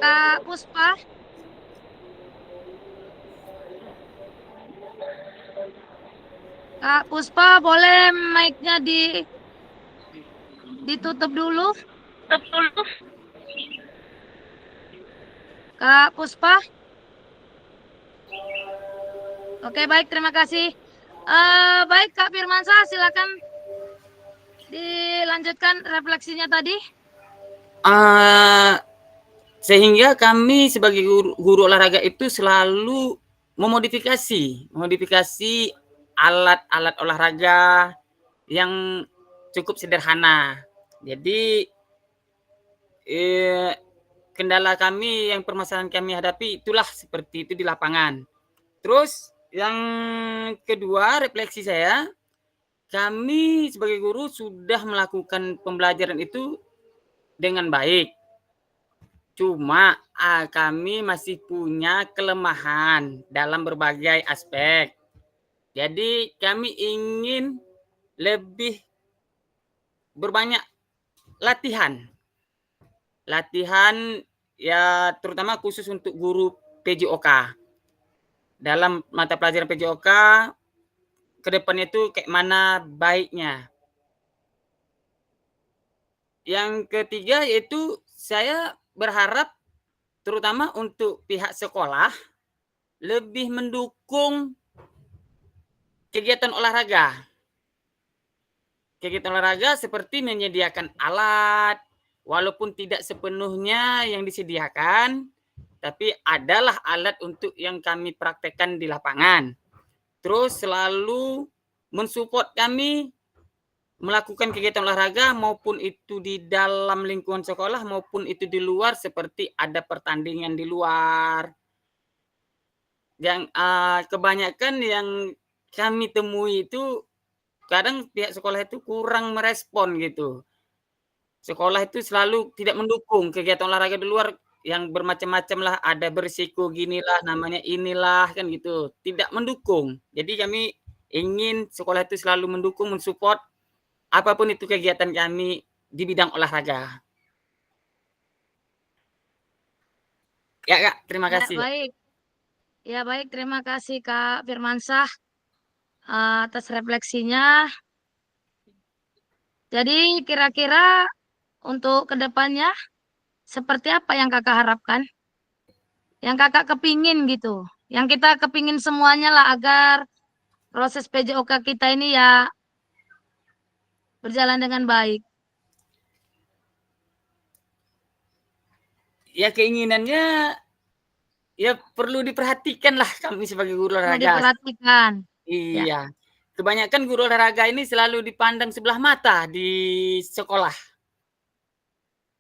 Kak Puspa. Kak Puspa, boleh mic-nya ditutup dulu? Kak Puspa. Oke, baik, terima kasih. Baik, Kak Firmansyah, silakan dilanjutkan refleksinya tadi. Sehingga kami sebagai guru olahraga itu selalu memodifikasi alat-alat olahraga yang cukup sederhana. Jadi kendala kami yang permasalahan kami hadapi itulah seperti itu di lapangan. Terus yang kedua, refleksi saya, kami sebagai guru sudah melakukan pembelajaran itu dengan baik. Cuma kami masih punya kelemahan dalam berbagai aspek. Jadi kami ingin lebih berbanyak latihan ya, terutama khusus untuk guru PJOK. Dalam mata pelajaran PJOK ke depannya itu kayak mana baiknya. Yang ketiga yaitu saya berharap terutama untuk pihak sekolah lebih mendukung kegiatan olahraga. Kegiatan olahraga seperti menyediakan alat, walaupun tidak sepenuhnya yang disediakan, tapi adalah alat untuk yang kami praktekkan di lapangan. Terus selalu mensupport kami melakukan kegiatan olahraga maupun itu di dalam lingkungan sekolah maupun itu di luar, seperti ada pertandingan di luar. Yang kebanyakan yang kami temui itu kadang pihak sekolah itu kurang merespon gitu. Sekolah itu selalu tidak mendukung kegiatan olahraga di luar yang bermacam-macam lah, ada berisiko ginilah, namanya inilah, kan gitu. Tidak mendukung. Jadi kami ingin sekolah itu selalu mendukung, mensupport apapun itu kegiatan kami di bidang olahraga. Ya Kak, terima kasih. Ya baik, terima kasih Kak Firmansyah atas refleksinya. Jadi kira-kira untuk kedepannya seperti apa yang Kakak harapkan? Yang Kakak kepingin gitu. Yang kita kepingin semuanya lah agar proses PJOK kita ini ya berjalan dengan baik. Ya keinginannya ya perlu diperhatikan lah kami sebagai guru olahraga. Diperhatikan. Iya. Ya. Kebanyakan guru olahraga ini selalu dipandang sebelah mata di sekolah.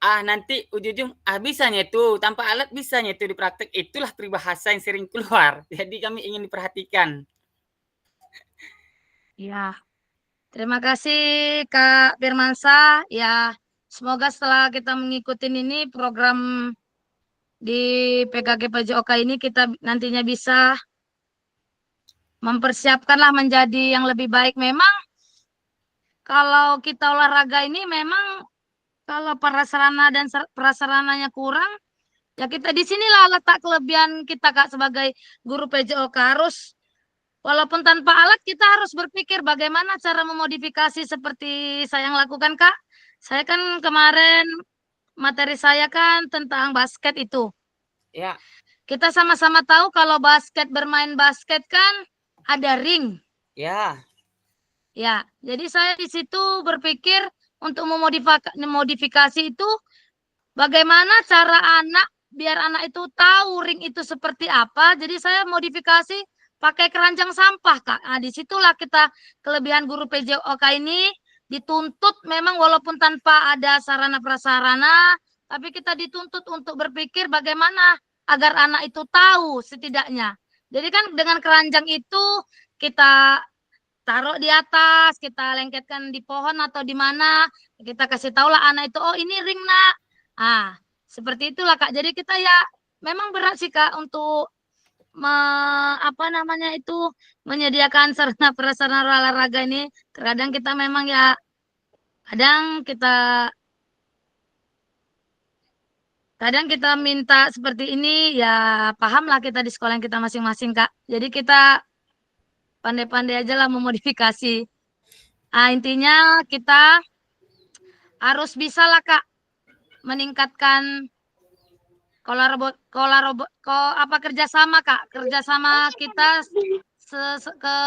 Nanti ujung-ujung bisanya itu tanpa alat, bisanya itu dipraktek, itulah peribahasa yang sering keluar. Jadi kami ingin diperhatikan. Ya. Terima kasih Kak Firmansyah. Ya, semoga setelah kita mengikuti ini program di PKK PJOK ini kita nantinya bisa mempersiapkanlah menjadi yang lebih baik. Memang kalau kita olahraga ini memang kalau prasarana dan prasarananya kurang, ya kita di sinilah letak kelebihan kita Kak sebagai guru PJOK. Harus walaupun tanpa alat kita harus berpikir bagaimana cara memodifikasi seperti saya yang lakukan Kak. Saya kan kemarin materi saya kan tentang basket itu. Ya. Kita sama-sama tahu kalau bermain basket kan ada ring. Ya. Ya, jadi saya di situ berpikir untuk memodifikasi itu bagaimana cara anak biar anak itu tahu ring itu seperti apa, jadi saya modifikasi pakai keranjang sampah, Kak. Nah, disitulah kita kelebihan guru PJOK ini dituntut memang walaupun tanpa ada sarana prasarana, tapi kita dituntut untuk berpikir bagaimana agar anak itu tahu setidaknya. Jadi kan dengan keranjang itu kita taruh di atas, kita lengketkan di pohon atau di mana, kita kasih tahulah anak itu, oh ini ring nak. Ah, seperti itulah Kak. Jadi kita ya memang berat sih Kak untuk menyediakan sarana prasarana olahraga ini. Kadang kita memang ya, kadang kita minta seperti ini, ya pahamlah kita di sekolah kita masing-masing Kak. Jadi kita pandai-pandai aja lah memodifikasi. Nah, intinya kita harus bisa lah Kak meningkatkan kerjasama Kak, kerjasama kita ke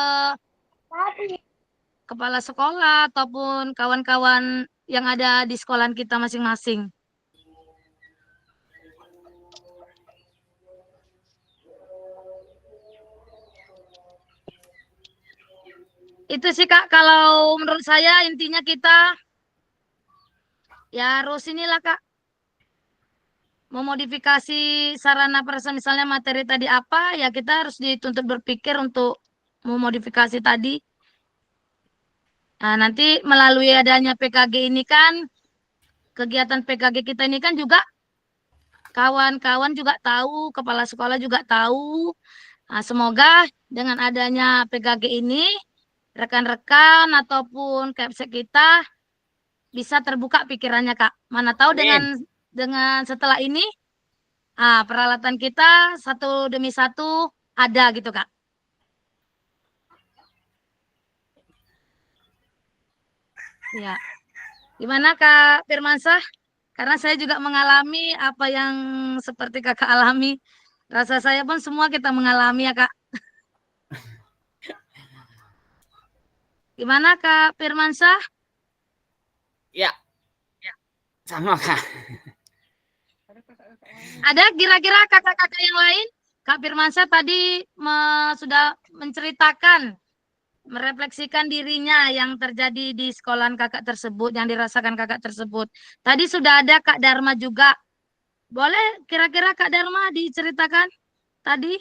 kepala sekolah ataupun kawan-kawan yang ada di sekolah kita masing-masing. Itu sih Kak, kalau menurut saya intinya kita ya harus inilah Kak, memodifikasi sarana prasarana, misalnya materi tadi apa, ya kita harus dituntut berpikir untuk memodifikasi tadi. Nah, nanti melalui adanya PKG ini kan, kegiatan PKG kita ini kan juga kawan-kawan juga tahu, kepala sekolah juga tahu. Nah, semoga dengan adanya PKG ini, rekan-rekan ataupun KFC kita bisa terbuka pikirannya Kak. Mana tahu dengan setelah ini peralatan kita satu demi satu ada gitu Kak. Ya. Gimana Kak Firmansyah? Karena saya juga mengalami apa yang seperti Kakak alami. Rasa saya pun semua kita mengalami ya Kak. Gimana Kak Firmansyah? Ya, sama Kak. Ada kira-kira kakak-kakak yang lain? Kak Firmansyah tadi sudah menceritakan, merefleksikan dirinya yang terjadi di sekolahan kakak tersebut, yang dirasakan kakak tersebut. Tadi sudah ada Kak Dharma juga. Boleh kira-kira Kak Dharma diceritakan tadi?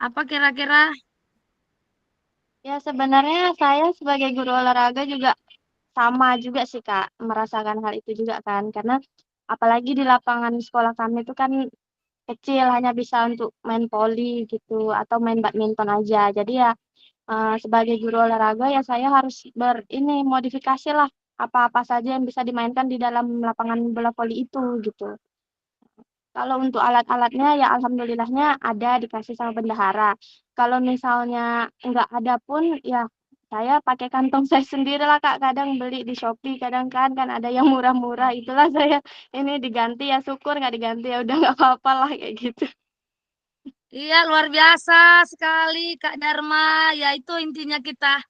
Apa kira-kira? Ya sebenarnya saya sebagai guru olahraga juga sama juga sih Kak, merasakan hal itu juga kan. Karena apalagi di lapangan sekolah kami itu kan kecil, hanya bisa untuk main voli gitu atau main badminton aja. Jadi ya sebagai guru olahraga ya saya harus modifikasi lah apa-apa saja yang bisa dimainkan di dalam lapangan bola voli itu gitu. Kalau untuk alat-alatnya ya alhamdulillahnya ada dikasih sama bendahara. Kalau misalnya nggak ada pun ya saya pakai kantong saya sendiri lah Kak. Kadang beli di Shopee, kadang kan ada yang murah-murah. Itulah saya ini diganti ya syukur, nggak diganti ya udah nggak apa-apa lah kayak gitu. Iya, luar biasa sekali Kak Dharma. Ya itu intinya kita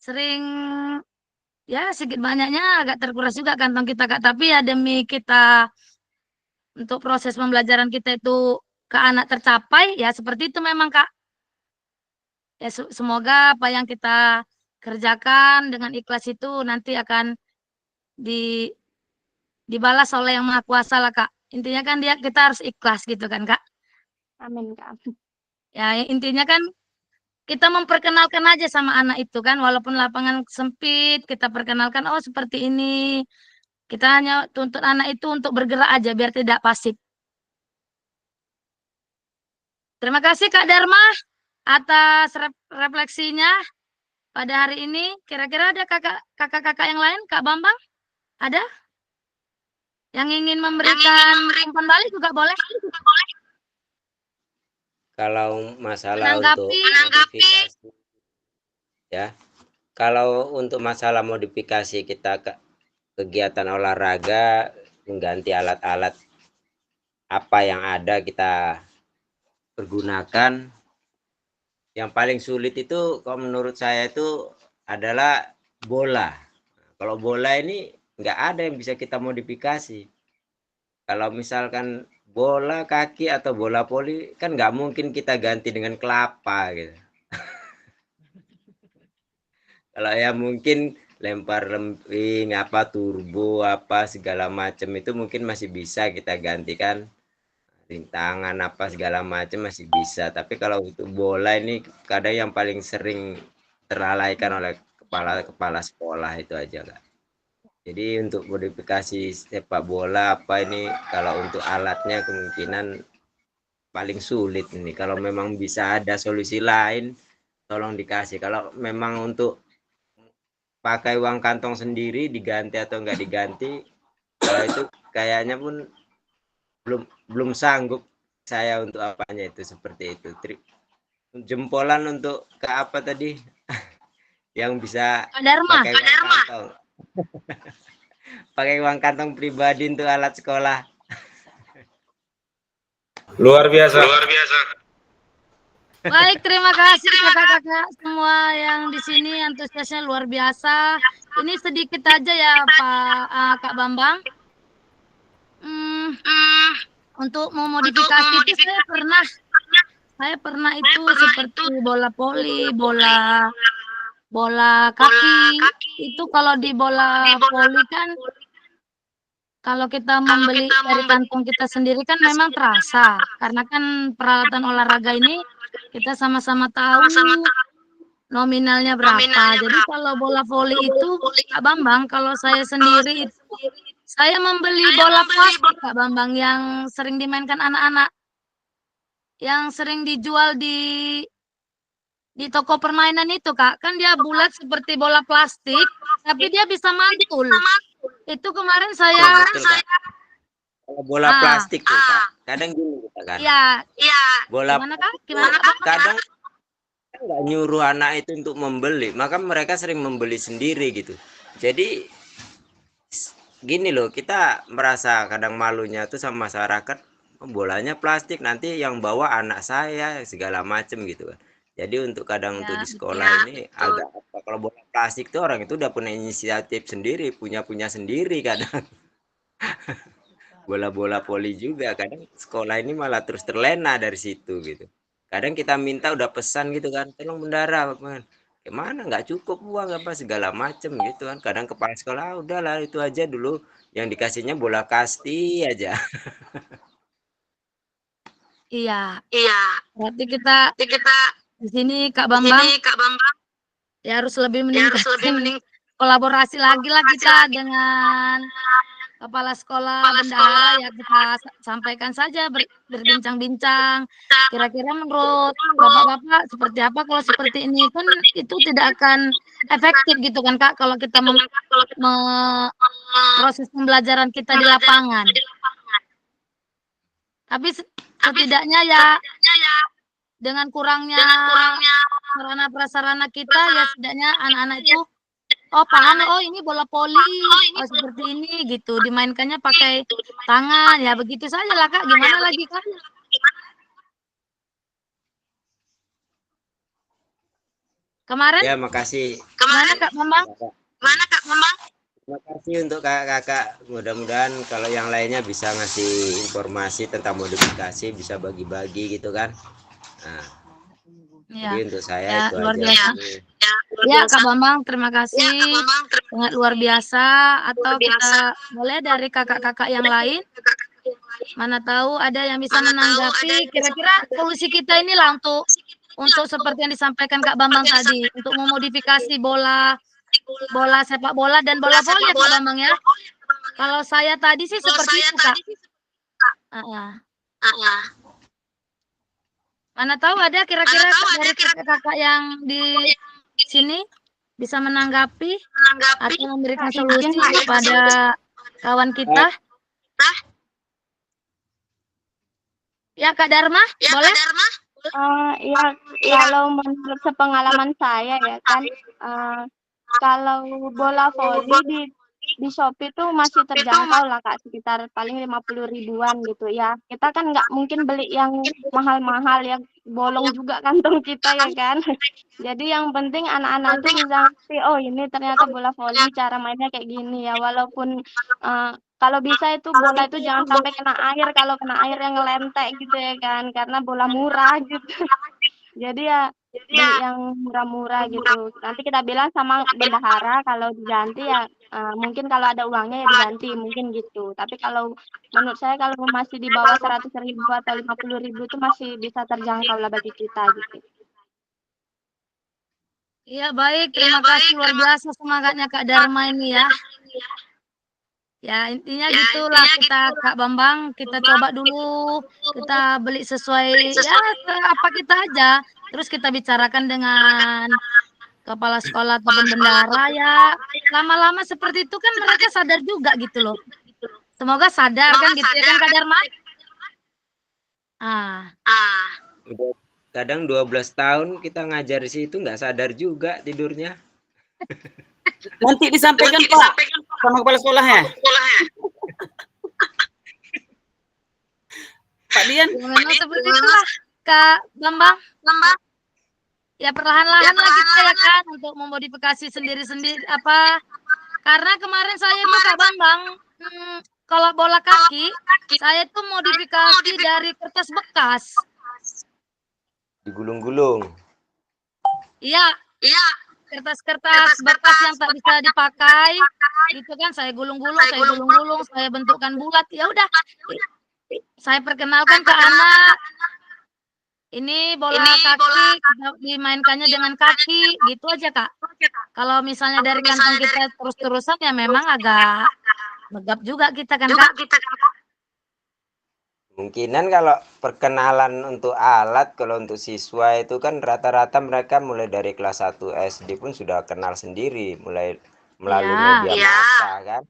sering ya sedikit banyaknya agak terkuras juga kantong kita Kak. Tapi ya demi kita untuk proses pembelajaran kita itu ke anak tercapai, ya seperti itu memang Kak. Ya semoga apa yang kita kerjakan dengan ikhlas itu nanti akan dibalas oleh Yang Maha Kuasa lah Kak. Intinya kan kita harus ikhlas gitu kan Kak. Amin Kak. Ya intinya kan kita memperkenalkan aja sama anak itu kan, walaupun lapangan sempit, kita perkenalkan, oh seperti ini. Kita hanya tuntut anak itu untuk bergerak aja biar tidak pasif. Terima kasih Kak Dharma atas refleksinya pada hari ini. Kira-kira ada kakak-kakak yang lain, Kak Bambang? Ada? Yang ingin memberikan umpan balik juga boleh? Kalau masalah untuk modifikasi, ya, kalau untuk masalah modifikasi kita kegiatan olahraga, mengganti alat-alat apa yang ada kita pergunakan. Yang paling sulit itu kalau menurut saya itu adalah bola. Kalau bola ini nggak ada yang bisa kita modifikasi. Kalau misalkan bola kaki atau bola voli kan nggak mungkin kita ganti dengan kelapa gitu. Kalau ya mungkin lempar lemping apa turbo apa segala macam itu mungkin masih bisa kita gantikan, rintangan apa segala macam masih bisa. Tapi kalau untuk bola ini kadang yang paling sering terlalaikan oleh kepala sekolah itu aja, Kak. Jadi untuk modifikasi sepak bola apa ini kalau untuk alatnya kemungkinan paling sulit ini. Kalau memang bisa ada solusi lain tolong dikasih. Kalau memang untuk pakai uang kantong sendiri diganti atau enggak diganti, kalau itu kayaknya pun belum sanggup saya untuk apanya itu seperti itu. Jempolan untuk ke apa tadi yang bisa pakai uang kantong. Pakai uang kantong pribadi untuk alat sekolah. Luar biasa. Baik, terima kasih kakak-kakak semua yang di sini, antusiasnya luar biasa. Ini sedikit aja ya Kak Bambang. Untuk memodifikasi itu saya pernah itu seperti bola voli, bola kaki. Itu kalau di bola voli kan kalau kita membeli dari kantong kita sendiri kan memang terasa, karena kan peralatan olahraga ini kita sama-sama tahu nominalnya berapa. Jadi kalau bola voli itu Kak Bambang, kalau saya sendiri itu saya membeli bola plastik Kak Bambang yang sering dimainkan anak-anak, yang sering dijual di toko permainan itu Kak. Kan dia bulat seperti bola plastik, tapi dia bisa mantul. Itu kemarin saya kalau bola plastik tuh Kak, kadang gini kan. Iya. Bola gimana Kak? Gimana Kak? Kadang nggak nyuruh anak itu untuk membeli, maka mereka sering membeli sendiri gitu. Jadi gini loh, kita merasa kadang malunya tuh sama masyarakat, bolanya plastik nanti yang bawa anak saya segala macem gitu kan. Jadi untuk kadang untuk di sekolah ini agak kalau bola plastik tuh orang itu udah punya inisiatif sendiri, punya sendiri kadang. Bola-bola voli juga kadang sekolah ini malah terus terlena dari situ gitu. Kadang kita minta udah pesan gitu kan, tolong bendara kan. Gimana nggak cukup uang apa segala macem gitu kan. Kadang kepala sekolah udahlah itu aja dulu yang dikasihnya bola kasti aja. Iya. Berarti kita di sini Kak Bambang ya harus lebih meningkatkan kolaborasi lagi lah kita dengan kepala sekolah, bendahara, ya kita sampaikan saja, berbincang-bincang. Kira-kira menurut bapak-bapak seperti apa kalau seperti ini, kan itu tidak akan efektif gitu kan Kak kalau kita proses pembelajaran kita di lapangan. Tapi setidaknya ya dengan kurangnya sarana prasarana kita ya setidaknya anak-anak itu paham, ini bola voli, seperti ini gitu, dimainkannya pakai tangan, ya begitu saja lah Kak. Gimana lagi Kak? Kemarin? Ya, makasih. Mana Kak Bambang? Terima kasih untuk kakak-kakak. Mudah-mudahan kalau yang lainnya bisa ngasih informasi tentang modifikasi, bisa bagi-bagi gitu kan. Nah, jadi untuk saya itu luar aja. biasa. Ya Kak Bambang, terima kasih. Sangat luar biasa. Atau kita boleh dari kakak-kakak yang lain, mana tahu ada yang bisa menanggapi. Kira-kira solusi kita inilah untuk seperti yang disampaikan Kak Bambang tadi, untuk memodifikasi bola sepak bola dan bola voli ya Kak Bambang ya. Kalau saya tadi sih seperti itu Kak. Mana tahu ada kira-kira dari kakak-kakak yang di sini bisa menanggapi atau memberikan solusi kepada kawan kita. Ya Kak Dharma, boleh? Ya, kalau menurut sepengalaman saya ya kan, kalau bola voli di Shopee itu masih terjangkau lah Kak, sekitar paling 50 ribuan gitu ya. Kita kan nggak mungkin beli yang mahal-mahal, yang bolong juga kantong kita ya kan. Jadi yang penting anak-anak itu bisa ngerti, oh ini ternyata bola voli cara mainnya kayak gini ya. Walaupun kalau bisa itu bola itu jangan sampai kena air, kalau kena air yang ngelentek gitu ya kan, karena bola murah gitu. Jadi ya beli yang murah-murah gitu. Nanti kita bilang sama bendahara kalau diganti ya mungkin kalau ada uangnya ya diganti mungkin gitu. Tapi kalau menurut saya kalau masih di bawah 100.000 atau 50.000 itu masih bisa terjangkau lah bagi kita gitu. Iya baik, terima kasih luar biasa semangatnya Kak Dharma ini ya. Ya intinya gitulah kita Kak Bambang, kita coba dulu, kita beli sesuai ya apa kita aja. Terus kita bicarakan dengan kepala sekolah ataupun bendahara ya. Lama-lama seperti itu kan mereka sadar juga gitu loh. Semoga sadar kan gitu ya kan Kak Dharma? Kadang 12 tahun kita ngajar di situ nggak sadar juga tidurnya. Nanti disampaikan Pak sama kepala sekolahnya. Pak Dian. Memang seperti itulah Kak Bambang. Ya perlahan-lahan lah kita ya kan untuk memodifikasi sendiri-sendiri apa. Karena kemarin saya tuh Kak Bambang kalau bola kaki saya tuh modifikasi dari kertas bekas. Digulung-gulung. Iya. Kertas-kertas bekas yang tak bisa dipakai itu kan saya gulung-gulung, saya bentukkan bulat. Ya udah. Saya perkenalkan ke anak. Ini bola kaki dimainkannya dengan kaki, gitu aja Kak. Kalau misalnya dari kantong kita terus-terusan ya memang agak megap juga kita kan Kak. Kemungkinan kalau perkenalan untuk alat, kalau untuk siswa itu kan rata-rata mereka mulai dari kelas 1 SD pun sudah kenal sendiri, mulai melalui media massa kan.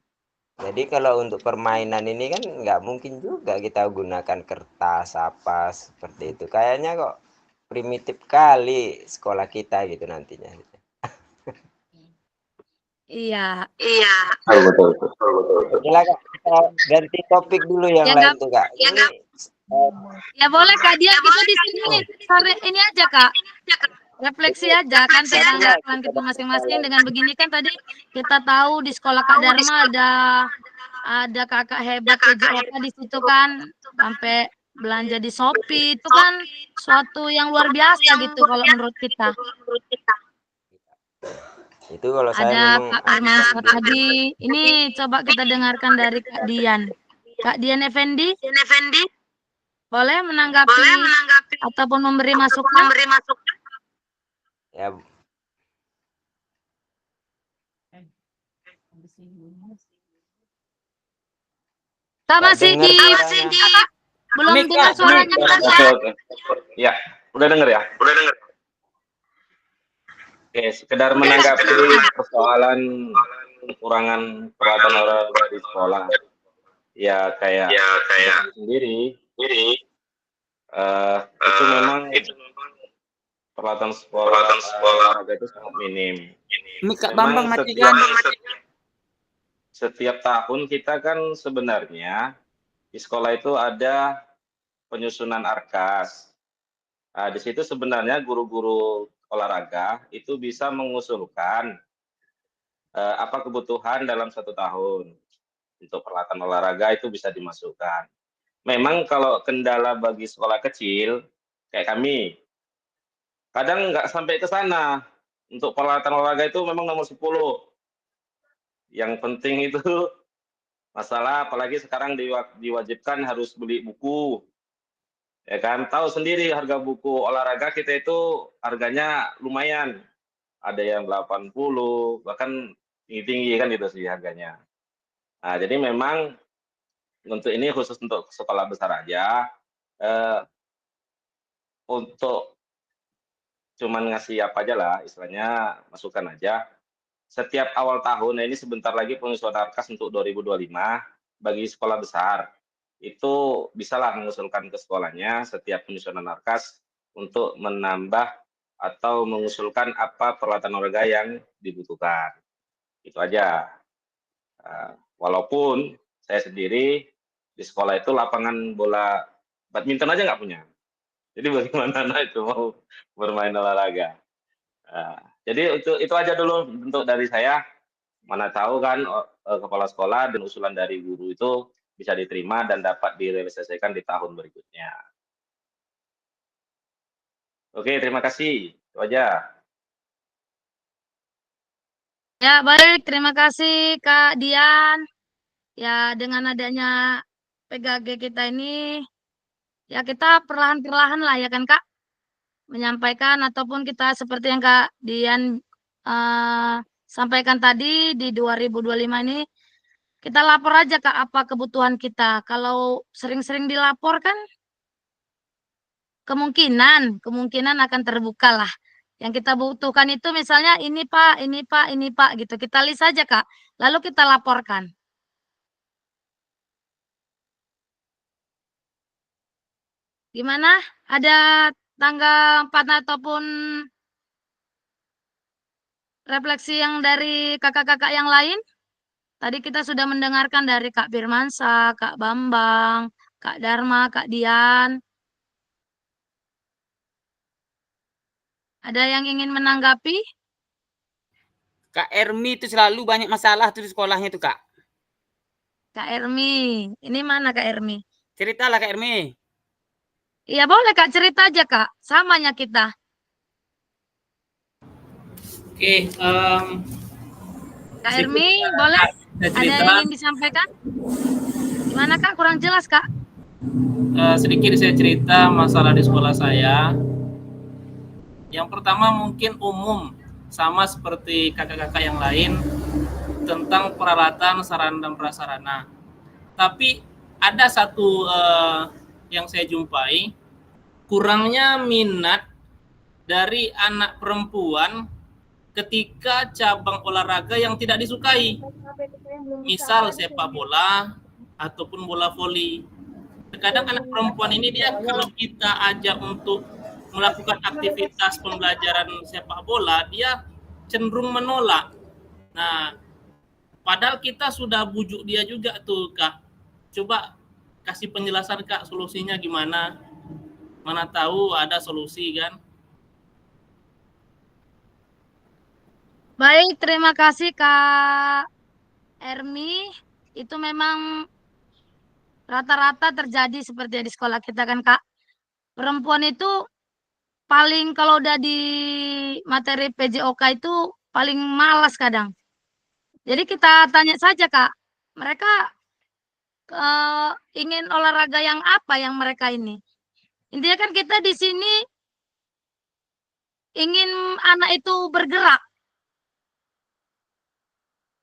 Jadi kalau untuk permainan ini kan nggak mungkin juga kita gunakan kertas apa seperti itu. Kayaknya kok primitif kali sekolah kita gitu nantinya. Iya. Betul. Silakan kita ganti topik dulu yang lain tuh Kak. Ya boleh Kak Dian, kita di sini sore ini aja Kak. Refleksi aja kan tentang kehidupan kita masing-masing. Dengan begini kan tadi kita tahu di sekolah Kak Dharma ada kakak hebat PJOK di situ kan sampai belanja di Shopee, itu kan suatu yang luar biasa gitu kalau menurut kita. Itu kalau saya Ada memang Pak Firmansyah tadi. Ini coba kita dengarkan dari Kak Dian. Kak Dian Effendi, boleh menanggapi ataupun memberi masukan? Ya. Kak masih di belum dengar suaranya Kak. Ya, udah denger ya? Oke, sekedar menanggapi persoalan kekurangan peralatan olahraga di sekolah. Ya kayak sendiri. Itu memang peralatan olahraga itu sangat minim. Kak Bambang matikan. Setiap tahun kita kan sebenarnya di sekolah itu ada penyusunan arkas. Nah, di situ sebenarnya guru-guru olahraga itu bisa mengusulkan apa kebutuhan dalam 1 tahun untuk peralatan olahraga itu bisa dimasukkan. Memang kalau kendala bagi sekolah kecil kayak kami, kadang nggak sampai ke sana. Untuk peralatan olahraga itu memang nomor 10. Yang penting itu masalah, apalagi sekarang diwajibkan harus beli buku. Ya kan, tahu sendiri harga buku olahraga kita itu harganya lumayan. Ada yang 80, bahkan tinggi-tinggi kan itu sih harganya. Nah, jadi memang untuk ini khusus untuk sekolah besar aja. Untuk cuman ngasih apa aja lah, istilahnya masukan aja. Setiap awal tahun, nah ini sebentar lagi penyusunan arkas untuk 2025 bagi sekolah besar. Itu bisalah mengusulkan ke sekolahnya setiap penyusunan arkas untuk menambah atau mengusulkan apa peralatan olahraga yang dibutuhkan. Itu aja. Walaupun saya sendiri di sekolah itu lapangan bola badminton aja nggak punya. Jadi bagaimana anak itu mau bermain olahraga. Nah, jadi itu aja dulu untuk dari saya. Mana tahu kan kepala sekolah dan usulan dari guru itu bisa diterima dan dapat direalisasikan di tahun berikutnya. Oke, terima kasih. Itu aja. Ya, baik. Terima kasih Kak Dian. Ya, dengan adanya PGG kita ini, ya kita perlahan-perlahan lah ya kan Kak, menyampaikan ataupun kita seperti yang Kak Dian sampaikan tadi di 2025 ini, kita lapor aja Kak apa kebutuhan kita. Kalau sering-sering dilapor kan kemungkinan akan terbuka lah. Yang kita butuhkan itu misalnya ini Pak, ini Pak, ini Pak gitu. Kita list saja Kak, lalu kita laporkan. Gimana? Ada tanggapan ataupun refleksi yang dari kakak-kakak yang lain? Tadi kita sudah mendengarkan dari Kak Firmansyah, Kak Bambang, Kak Dharma, Kak Dian. Ada yang ingin menanggapi? Kak Ermi itu selalu banyak masalah tuh di sekolahnya tuh Kak. Kak Ermi, ini mana Kak Ermi? Ceritalah Kak Ermi. Iya boleh Kak, cerita aja Kak. Samanya kita. Oke, Kak Ermi, boleh? Ada yang ingin disampaikan? Gimana Kak? Kurang jelas Kak. Sedikit saya cerita masalah di sekolah saya. Yang pertama mungkin umum, sama seperti kakak-kakak yang lain, tentang peralatan, sarana dan prasarana. Tapi ada satu yang saya jumpai, kurangnya minat dari anak perempuan ketika cabang olahraga yang tidak disukai. Misal sepak bola ataupun bola voli. Terkadang anak perempuan ini dia kalau kita ajak untuk melakukan aktivitas pembelajaran sepak bola, dia cenderung menolak. Nah, padahal kita sudah bujuk dia juga tuh Kak. Coba kasih penjelasan Kak, solusinya gimana? Mana tahu ada solusi kan? Baik, terima kasih Kak Ermi. Itu memang rata-rata terjadi seperti di sekolah kita kan Kak. Perempuan itu paling kalau udah di materi PJOK itu paling malas kadang. Jadi kita tanya saja Kak, mereka ingin olahraga yang apa yang mereka ini. Intinya kan kita di sini ingin anak itu bergerak.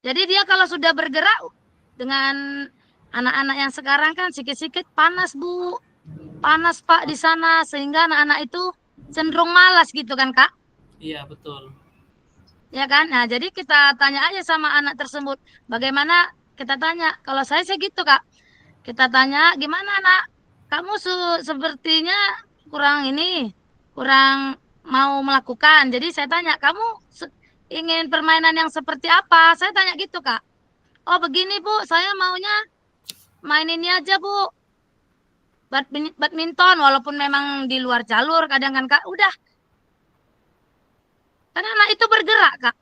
Jadi dia kalau sudah bergerak dengan anak-anak yang sekarang kan sikit-sikit panas Bu, panas Pak di sana sehingga anak-anak itu cenderung malas gitu kan Kak? Iya betul. Ya kan? Nah jadi kita tanya aja sama anak tersebut, bagaimana kita tanya, kalau saya sih gitu Kak, kita tanya gimana anak, kamu sepertinya kurang mau melakukan, jadi saya tanya kamu ingin permainan yang seperti apa, saya tanya gitu Kak. Oh begini Bu, saya maunya main ini aja Bu, badminton walaupun memang di luar jalur kadang kan Kak, udah. Karena anak itu bergerak Kak,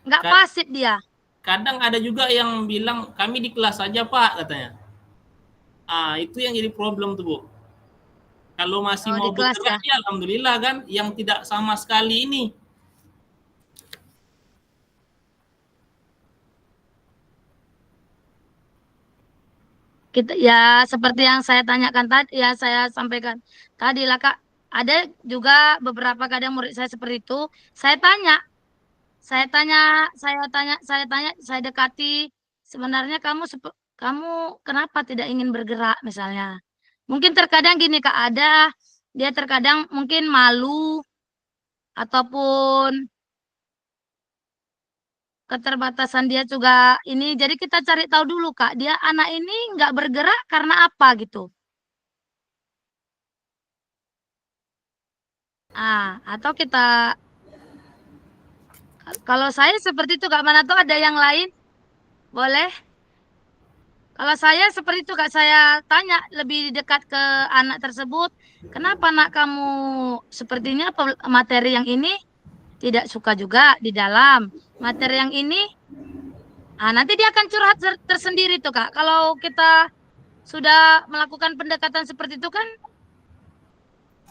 nggak pasif dia. Kadang ada juga yang bilang kami di kelas saja Pak katanya. Itu yang jadi problem tuh Bu. Kalau masih mau bergerak ya alhamdulillah kan, yang tidak sama sekali ini. Kita ya seperti yang saya tanyakan tadi, ya saya sampaikan tadi lah Kak. Ada juga beberapa kadang murid saya seperti itu. Saya dekati, sebenarnya kamu kenapa tidak ingin bergerak misalnya. Mungkin terkadang gini Kak, dia terkadang mungkin malu ataupun keterbatasan dia juga ini. Jadi kita cari tahu dulu Kak, dia anak ini nggak bergerak karena apa gitu. Atau kita, kalau saya seperti itu Kak, mana tuh ada yang lain? Boleh? Kalau saya seperti itu Kak, saya tanya lebih dekat ke anak tersebut, kenapa nak kamu sepertinya materi yang ini tidak suka juga di dalam. Materi yang ini, nanti dia akan curhat tersendiri tuh Kak. Kalau kita sudah melakukan pendekatan seperti itu kan,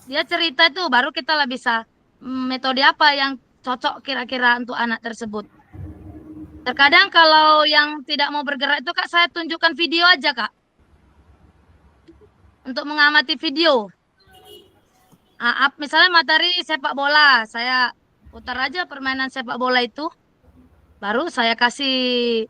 dia cerita itu baru kita lah bisa metode apa yang cocok kira-kira untuk anak tersebut. Terkadang kalau yang tidak mau bergerak itu Kak, saya tunjukkan video aja Kak. Untuk mengamati video. Misalnya materi sepak bola, saya putar aja permainan sepak bola itu. Baru saya kasih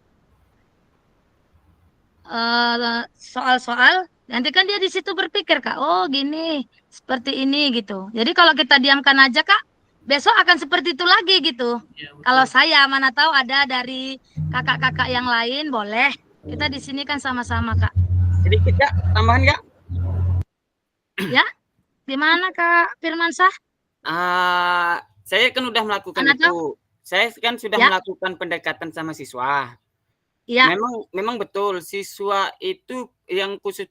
soal-soal. Nanti kan dia di situ berpikir Kak, oh gini, seperti ini gitu. Jadi kalau kita diamkan aja Kak, besok akan seperti itu lagi gitu. Ya, Kalau saya mana tahu ada dari kakak-kakak yang lain, boleh. Kita di sini kan sama-sama Kak. Sedikit Kak, tambahan Kak. Ya, gimana Kak Firmansyah? Saya kan udah melakukan itu. Saya kan sudah melakukan pendekatan sama siswa. Ya. Memang betul siswa itu yang khusus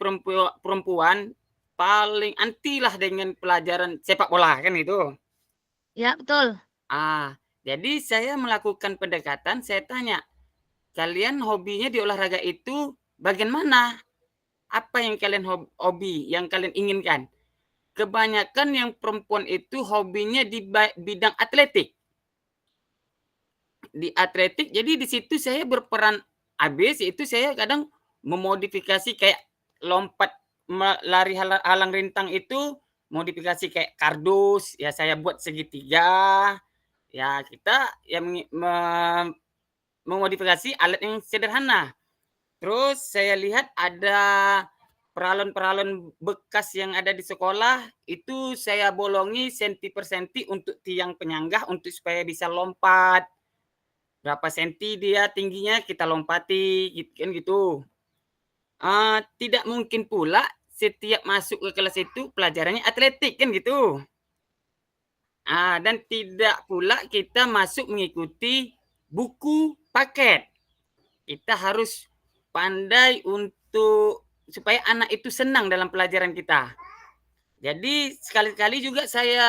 perempuan paling anti lah dengan pelajaran sepak bola kan itu. Ya, betul. Jadi saya melakukan pendekatan, saya tanya, kalian hobinya di olahraga itu bagian mana? Apa yang kalian hobi, yang kalian inginkan? Kebanyakan yang perempuan itu hobinya di bidang atletik. Di atletik, jadi di situ saya berperan habis, itu saya kadang memodifikasi kayak lompat lari halang rintang itu, modifikasi kayak kardus, ya saya buat segitiga. Ya kita yang memodifikasi alat yang sederhana. Terus saya lihat ada peralon-peralon bekas yang ada di sekolah, itu saya bolongi senti per senti untuk tiang penyanggah untuk supaya bisa lompat. Berapa senti dia tingginya kita lompati, kan gitu. Tidak mungkin pula setiap masuk ke kelas itu pelajarannya atletik, kan gitu. Dan tidak pula kita masuk mengikuti buku paket. Kita harus pandai untuk supaya anak itu senang dalam pelajaran kita. Jadi sekali-kali juga saya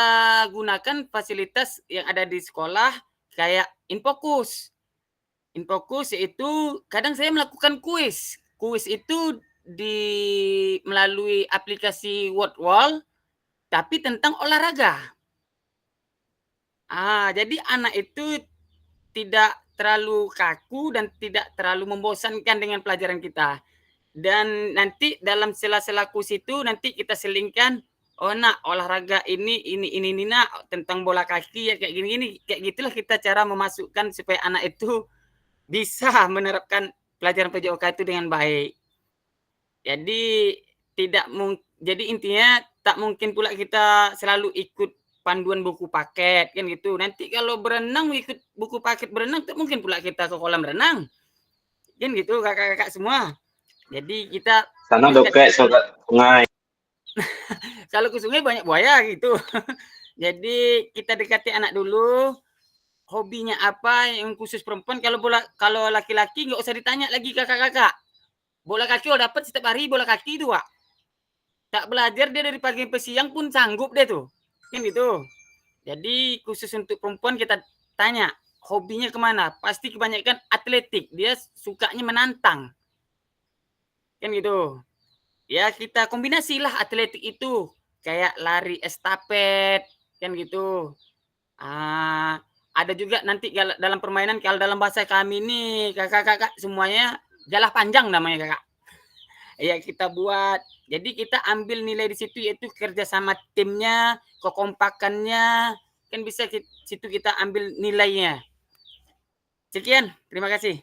gunakan fasilitas yang ada di sekolah kayak Infocus. Infocus itu kadang saya melakukan kuis. Kuis itu melalui aplikasi Wordwall tapi tentang olahraga. Jadi anak itu tidak terlalu kaku dan tidak terlalu membosankan dengan pelajaran kita. Dan nanti dalam sela-sela kuis itu nanti kita selingkan, oh nak olahraga ini nak tentang bola kaki ya kayak gini-gini, kayak gitulah kita cara memasukkan supaya anak itu bisa menerapkan pelajaran PJOK itu dengan baik. Jadi jadi intinya tak mungkin pula kita selalu ikut panduan buku paket kan gitu. Nanti kalau berenang ikut buku paket berenang tak mungkin pula kita ke kolam renang. Kan gitu kakak-kakak semua. Jadi kita sana kayak sungai. Kalau ke sungai banyak buaya gitu. Jadi kita dekati anak dulu. Hobinya apa yang khusus perempuan, kalau laki-laki nggak usah ditanya lagi kakak-kakak. Bola kaki dapat setiap hari bola kaki itu, Pak. Tak belajar dia dari pagi sampai siang pun sanggup deh tuh. Kan gitu. Jadi khusus untuk perempuan kita tanya, hobinya kemana? Pasti kebanyakan atletik. Dia sukanya menantang. Kan gitu. Ya kita kombinasilah atletik itu. Kayak lari estafet. Kan gitu. Ada juga nanti dalam permainan, kalau dalam bahasa kami nih kakak-kakak semuanya galah panjang namanya kakak. Ya kita buat. Jadi kita ambil nilai di situ yaitu kerja sama timnya, kekompakannya, kan bisa situ kita ambil nilainya. Sekian, terima kasih.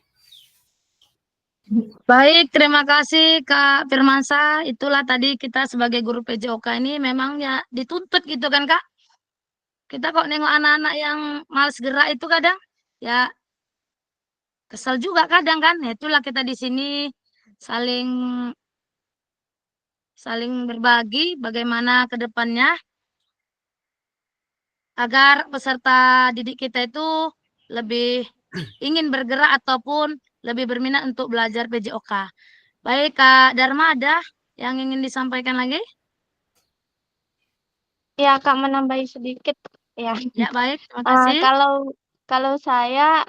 Baik, terima kasih Kak Firmansyah. Itulah tadi kita sebagai guru PJOK ini memang ya dituntut gitu kan Kak. Kita kok nengok anak-anak yang malas gerak itu kadang ya kesel juga kadang kan. Itulah kita di sini saling berbagi bagaimana ke depannya agar peserta didik kita itu lebih ingin bergerak ataupun lebih berminat untuk belajar PJOK. Baik, Kak Dharma ada yang ingin disampaikan lagi? Ya, Kak, menambahi sedikit ya. Ya, baik, terima kasih. Kalau saya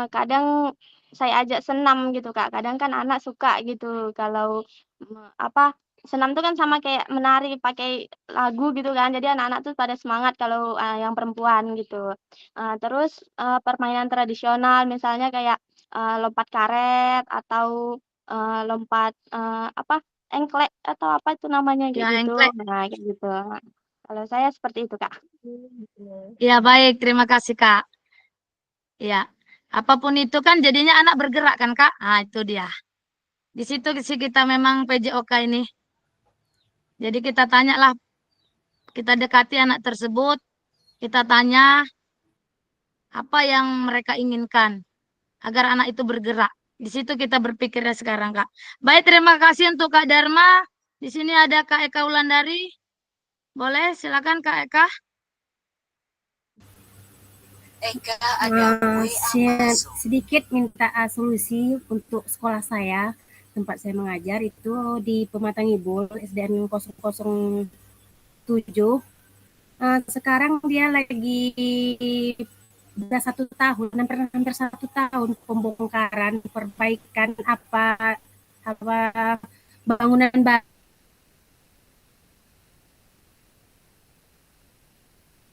kadang saya ajak senam gitu, Kak. Kadang kan anak suka gitu kalau senam tuh kan sama kayak menari pakai lagu gitu kan. Jadi anak-anak tuh pada semangat kalau yang perempuan gitu. Terus permainan tradisional misalnya kayak lompat karet atau lompat engklek atau apa itu namanya kayak Ya, gitu. engklek. Nah, kayak gitu. Kalau saya seperti itu, Kak. Ya, baik, terima kasih, Kak. Ya, apapun itu kan jadinya anak bergerak kan, Kak? Nah, itu dia. Di situ sih kita memang PJOK ini. Jadi kita tanyalah, kita dekati anak tersebut, kita tanya apa yang mereka inginkan agar anak itu bergerak. Di situ kita berpikirnya sekarang, Kak. Baik, terima kasih untuk Kak Dharma. Di sini ada Kak Eka Wulandari. Boleh, silakan Kak Eka. Sedikit minta solusi untuk sekolah saya, tempat saya mengajar itu di Pematang Ibul, SDN 007. Sekarang dia lagi sudah 1 tahun, hampir 1 tahun pembongkaran, perbaikan apa bangunan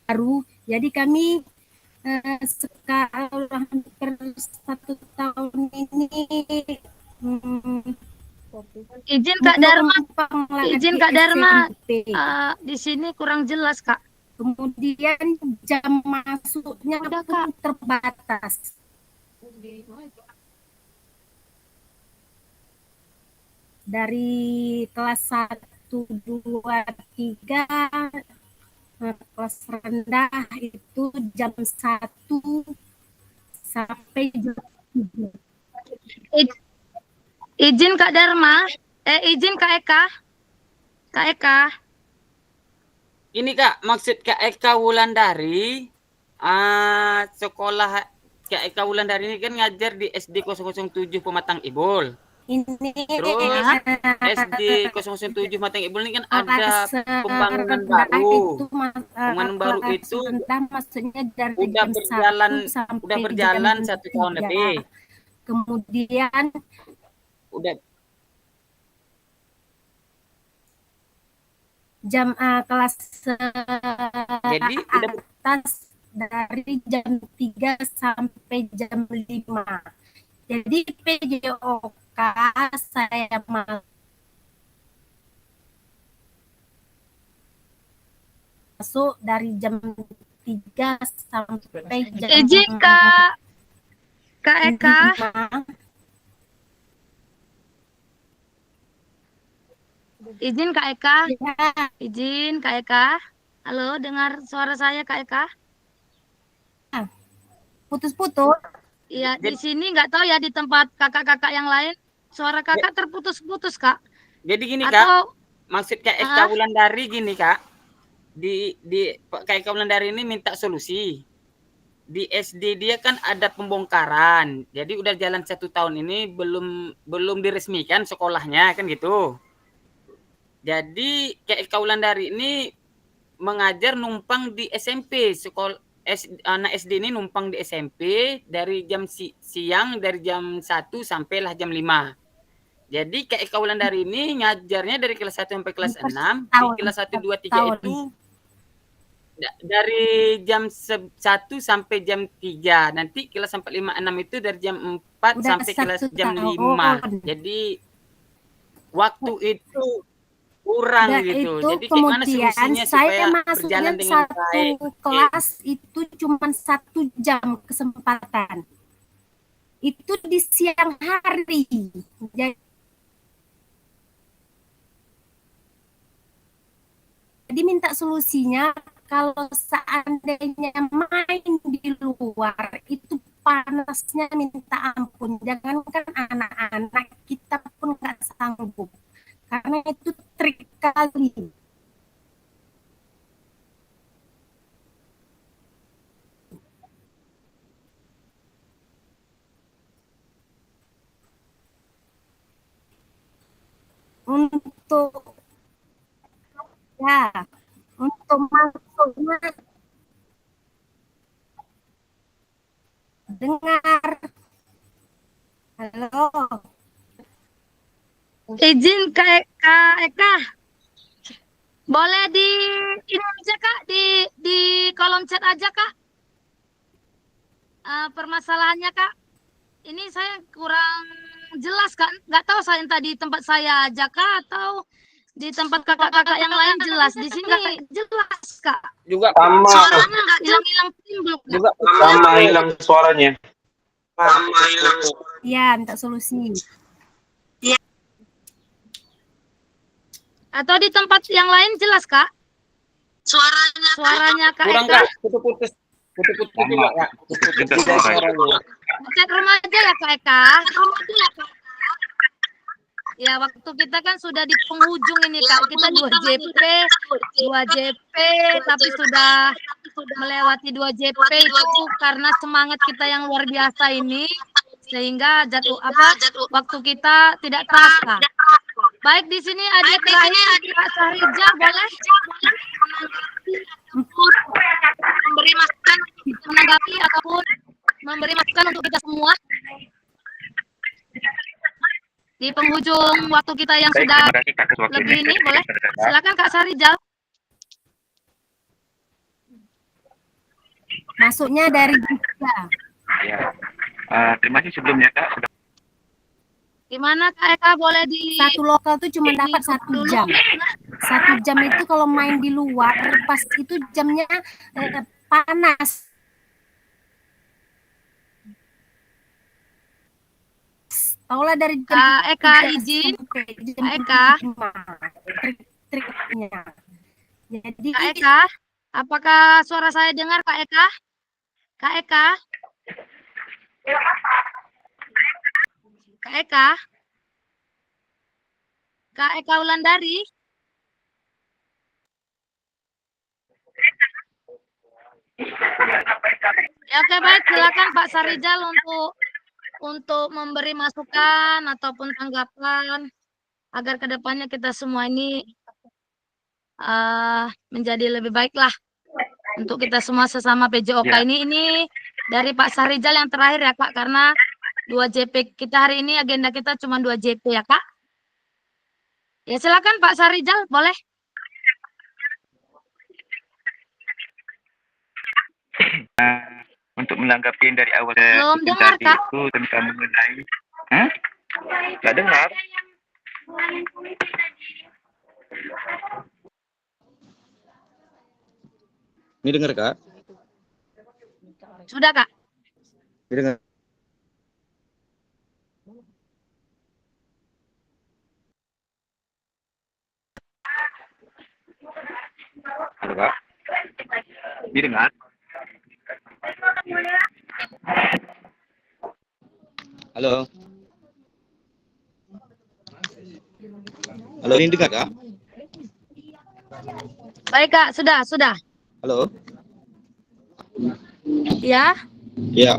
baru. Jadi kami sekarang hampir 1 tahun ini izin Kak Dharma, izin Kak Dharma, di sini kurang jelas Kak. Kemudian jam masuknya pun terbatas. Dari kelas 1, 2, 3, kelas rendah itu jam 1 sampai jam 3. Izin Kak Dharma, izin Kak Eka. Kak Eka. Ini Kak, maksud Kak Eka Wulandari, sekolah Kak Eka Wulandari ini kan ngajar di SD 007 Pematang Ibul. Terus SD 007 Pematang Ibul ini kan ada pembangunan baru. Pembangunan baru itu maksudnya dari udah berjalan 1 tahun lebih. Kemudian udah jam kelas jadi atas dari jam 3 sampai jam 5. Jadi PJOK saya masuk dari jam 3 sampai jam izin Kak Eka. Izin Kak Eka. Izin Kak Eka. Halo, dengar suara saya Kak Eka? Putus-putus. Iya, di sini nggak tahu ya di tempat kakak-kakak yang lain suara kakak terputus-putus Kak. Jadi gini Atau, Kak, maksud Kak Eka Wulandari gini Kak, di Kak Eka Wulandari ini minta solusi. Di SD dia kan ada pembongkaran, jadi udah jalan 1 tahun ini belum diresmikan sekolahnya kan gitu. Jadi Kak Eka Wulandari ini mengajar numpang di SMP, anak SD ini numpang di SMP dari jam siang dari jam 1 sampailah jam 5. Jadi Kak Eka Wulandari ini ngajarnya dari kelas 1 sampai kelas 6, di kelas 1, 2, 3 itu dari jam 1 sampai jam 3. Nanti kelas 4, 5, 6 itu dari jam 4 sampai kelas jam 5. Jadi waktu itu kurang gitu. Jadi gimana solusinya supaya berjalan dengan baik? Kelas itu cuma 1 jam kesempatan. Itu di siang hari. Jadi minta solusinya kalau seandainya main di luar itu panasnya minta ampun. Jangankan anak-anak, kita pun nggak sanggup. Karena itu trik kali. untuk masuknya dengar. Halo. Izin Kak Eka. Boleh di ini aja Kak, di kolom chat aja Kak. Permasalahannya Kak. Ini saya kurang jelas Kak. Nggak tahu saya entah di tempat saya aja Kak atau di tempat kakak-kakak yang lain jelas. Di sini jelas Kak. Juga Sama. Suaranya nggak hilang-hilang timbul. Juga sama hilang suaranya. Sama hilang. Ya, minta solusi. Atau di tempat yang lain jelas Kak? Suaranya Kak kurang Eka. Kak, putus-putus juga Kak. Putus-putus suaranya. Chat remaja ya Kak Eka. Ya waktu kita kan sudah di penghujung ini Kak. Kita 2 JP tapi sudah melewati 2 JP itu karena semangat kita yang luar biasa ini sehingga waktu kita tidak terasa. Baik, di sini ada terakhir Pak Sahrija, boleh untuk memberi masukan, menanggapi ataupun memberi masukan untuk kita semua di penghujung waktu kita yang sudah lebih ini, boleh? Silakan Kak Sahrija. Masuknya dari Jogja. Ya. Terima kasih sebelumnya Kak. Gimana Kak Eka, boleh di Satu lokal tuh cuma dapat 1 jam. 1 jam itu kalau main di luar pas itu jamnya panas. Taulah dari jam Kak Eka izin. Kak Eka. Triknya. Jadi Kak Eka, apakah suara saya dengar Kak Eka? Kak Eka? Kak Eka? Kak Eka Wulandari? Ya, oke baik, silakan Pak Sarijal untuk memberi masukan ataupun tanggapan agar kedepannya kita semua ini menjadi lebih baik lah untuk kita semua sesama PJOK Ya. Ini dari Pak Sarijal yang terakhir ya Kak, karena 2 JP kita hari ini agenda kita cuma 2 JP ya Kak. Ya silakan Pak Sarijal, boleh. Untuk menanggapi yang dari awal Belum dengar tadi Kak. itu tentang mengenai nggak dengar. Ini dengar Kak? Sudah Kak. Ini dengar. Halo Kak. Didengar? Halo. Halo, ini dengar Kak? Baik Kak, sudah. Halo. Ya. Ya,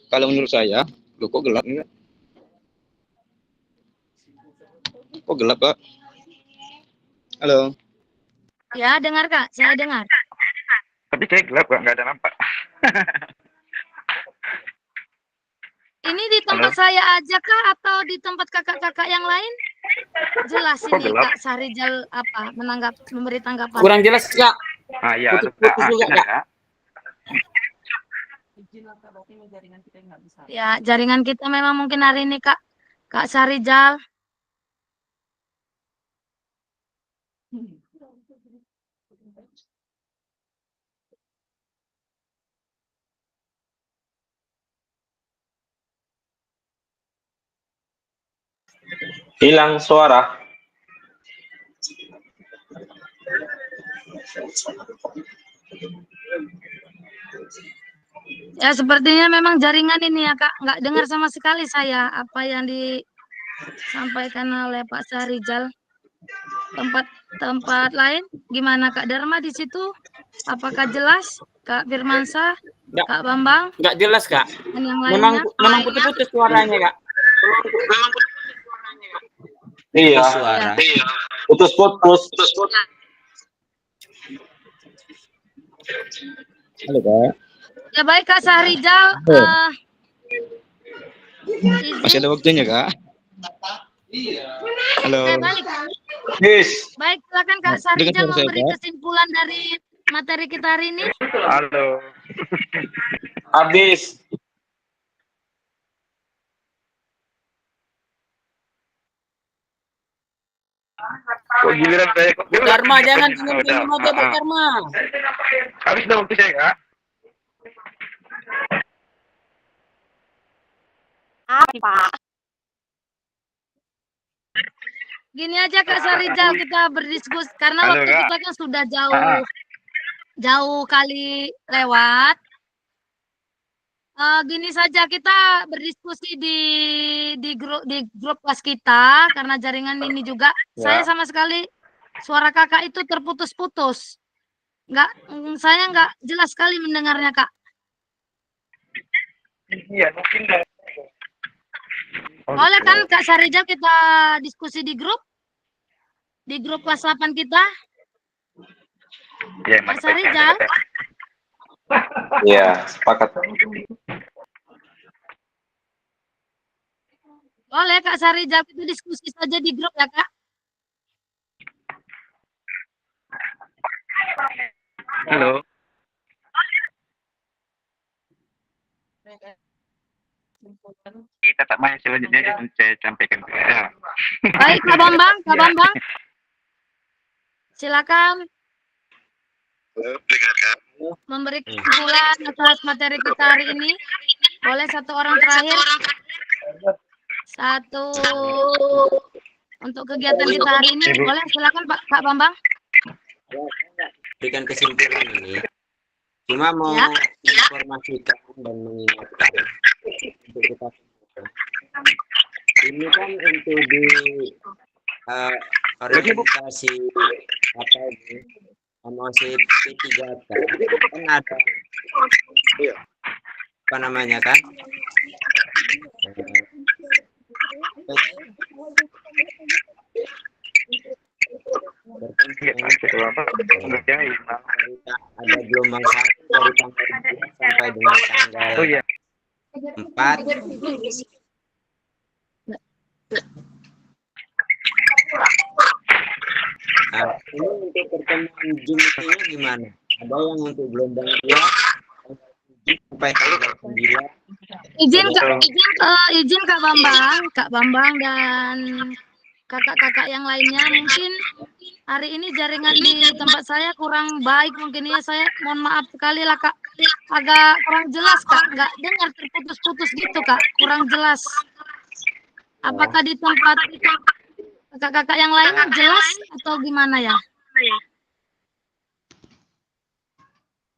kalau menurut saya, loh kok gelap enggak? Kok gelap Kak? Halo. Ya, dengar Kak, saya dengar. Tapi kayak gelap Kak, nggak ada nampak. Ini di tempat saya aja Kak atau di tempat kakak-kakak yang lain? Jelas Kok ini gelap? Kak Sarijal memberi tanggapan. Kurang jelas Kak. Ya, Putus-putus juga benar, Kak. Ya, jaringan kita memang mungkin hari ini Kak Sarijal. Hilang suara. Ya, sepertinya memang jaringan ini ya Kak. Nggak dengar sama sekali saya apa yang disampaikan oleh Pak Sarijal. Tempat lain gimana Kak Dharma di situ? Apakah jelas Kak Firmansyah, Kak Bambang? Nggak jelas Kak. Dan yang lainnya? Memang putus-putus suaranya Kak. Iya. suara. Iya. Putus-putus. Halo Kak. Ya baik Kak Sahrijal, Masih ada waktunya, Kak? Halo. balik. Yes. Baik, silakan Kak Dengar Sahrijal suara saya, memberi Kak? kesimpulan dari materi kita hari ini. Halo. Habis. Kok giliran saya? Kok Dharma, jangan Udah. tinggal mau bebek Dharma. Habis udah waktu saya, Kak? Apa? Gini aja Kak Sahrijal, kita berdiskusi karena Halo, waktu Kak. kita kan sudah jauh kali lewat. Gini saja, kita berdiskusi di grup kelas kita karena jaringan ini juga. Saya sama sekali suara kakak itu terputus-putus. Saya nggak jelas sekali mendengarnya Kak. Iya, mungkin dah. Boleh kan Kak Sahrijal kita diskusi di grup kelas 8 kita? Ya, Kak Sahrijal? Iya, sepakat. Boleh Kak Sahrijal, kita diskusi saja di grup ya Kak. Halo. Kita tak main selanjutnya aja saya sampaikan ke Anda. Baik Kak Bambang. Silakan memberi kesimpulan atas materi kita hari ini. Boleh satu orang terakhir. Satu untuk kegiatan kita hari ini. Boleh silakan Pak Bambang. Berikan kesimpulan ini. Cuma mau informasikan dan mengingatkan untuk kita semua. Ini kan untuk di orientasi apa ini? Emosi P3K kan ada apa namanya kan? Ada gelombang 1 dari tanggal 2 sampai dengan tanggal 4. Nah, ini untuk pertemuan Jum'atnya gimana? Ada yang untuk gelombang 2 sampai tanggal 9. Izin Kak Bambang dan kakak-kakak yang lainnya, mungkin hari ini jaringan di tempat saya kurang baik, mungkin ya, saya mohon maaf sekali lah Kak, agak kurang jelas Kak, nggak dengar, terputus-putus gitu Kak, kurang jelas. Apakah di tempat kakak-kakak yang lain jelas atau gimana ya?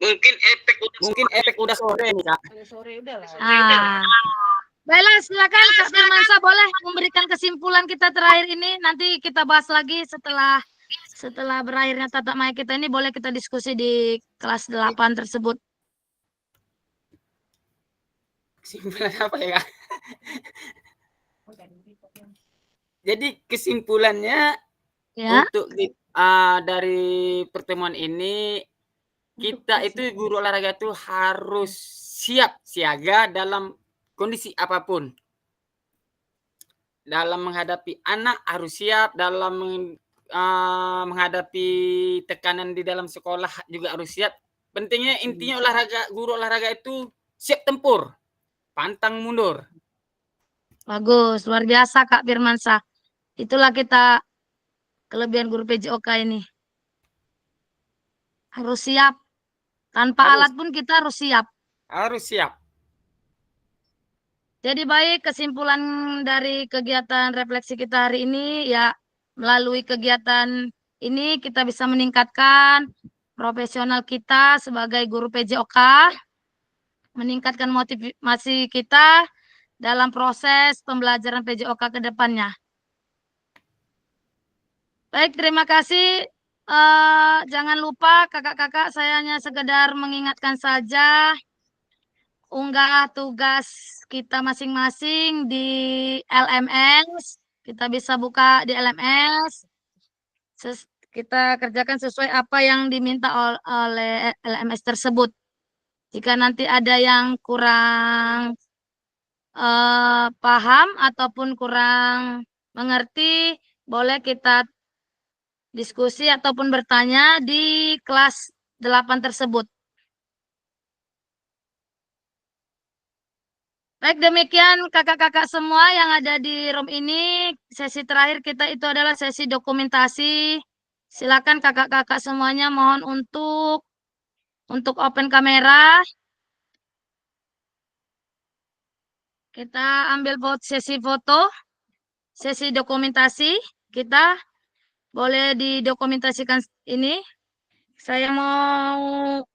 Mungkin efek udah sore nih Kak. Sore udah lah. Baiklah, silakan Kak Firmansyah boleh memberikan kesimpulan kita terakhir ini. Nanti kita bahas lagi setelah berakhirnya tatap maya kita ini, boleh kita diskusi di kelas 8 tersebut. Kesimpulan apa ya Kak? Jadi kesimpulannya untuk dari pertemuan ini, kita itu guru olahraga itu harus siap siaga dalam kondisi apapun. Dalam menghadapi anak harus siap, dalam menghadapi tekanan di dalam sekolah juga harus siap. Pentingnya intinya guru olahraga itu siap tempur, pantang mundur. Bagus, luar biasa Kak Firmansyah. Itulah kita kelebihan guru PJOK ini. Harus siap. Tanpa alat pun kita harus siap. Harus siap. Jadi baik, kesimpulan dari kegiatan refleksi kita hari ini, ya melalui kegiatan ini kita bisa meningkatkan profesional kita sebagai guru PJOK, meningkatkan motivasi kita dalam proses pembelajaran PJOK ke depannya. Baik, terima kasih. Jangan lupa kakak-kakak, saya hanya sekedar mengingatkan saja, unggah tugas kita masing-masing di LMS Kita bisa buka di LMS. Kita kerjakan sesuai apa yang diminta oleh LMS tersebut. Jika nanti ada yang kurang paham ataupun kurang mengerti, boleh kita diskusi ataupun bertanya di kelas 8 tersebut. Baik, demikian kakak-kakak semua yang ada di room ini. Sesi terakhir kita itu adalah sesi dokumentasi. Silakan kakak-kakak semuanya, mohon untuk open kamera. Kita ambil sesi foto, sesi dokumentasi. Kita boleh didokumentasikan ini. Saya mohon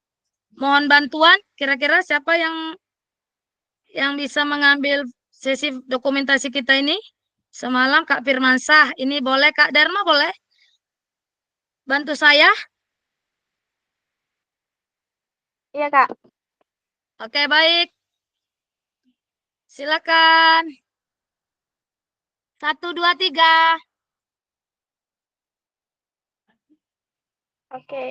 bantuan. Kira-kira siapa yang bisa mengambil sesi dokumentasi kita ini? Semalam Kak Firmansah. Ini boleh Kak Dharma, boleh? Bantu saya? Iya, Kak. Oke, baik. Silakan. 1, 2, 3. Oke.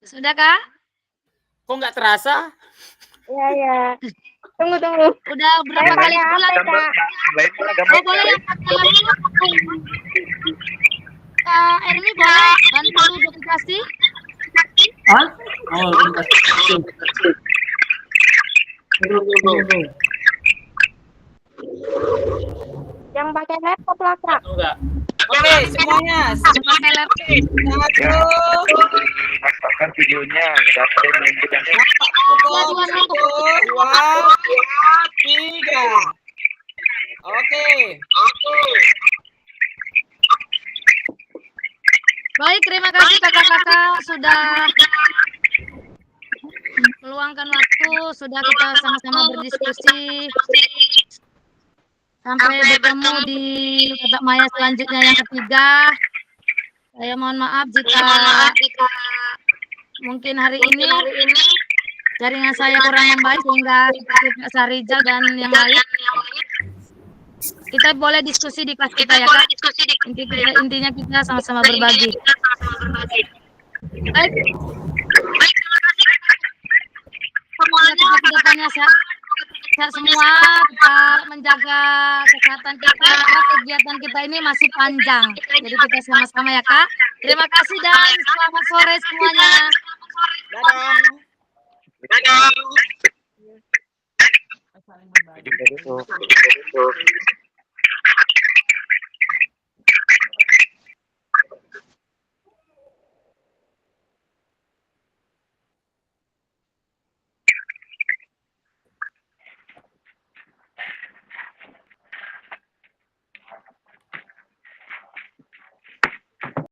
Sudah, Kak? Kok nggak terasa? Iya, ya. Tunggu. Udah berapa kali pulang, Kak? Oh, boleh yang Kak Ermi, boleh bantu dokumentasi? Hah? Oh, Yang pakai laptop lah, Kak. enggak. Oke, semuanya. Pakai laptop. Masukkan videonya, dapat menunjukkannya. 2, 3. Oke. Baik, terima kasih kakak-kakak sudah meluangkan waktu, sudah kita sama-sama berdiskusi. Sampai bertemu di Kakak Maya selanjutnya yang ketiga. Saya mohon maaf jika mungkin hari ini jaringan saya kurang membaik sehingga Kak Sarijal dan yang lain. Kita boleh diskusi di kelas kita ya, Kak. Intinya kita sama-sama berbagi. Baik. Semuanya kedepannya sehat semua, kita menjaga kesehatan kita karena kegiatan kita ini masih panjang. Jadi kita sama-sama ya, Kak. Terima kasih dan selamat sore semuanya. Dadah.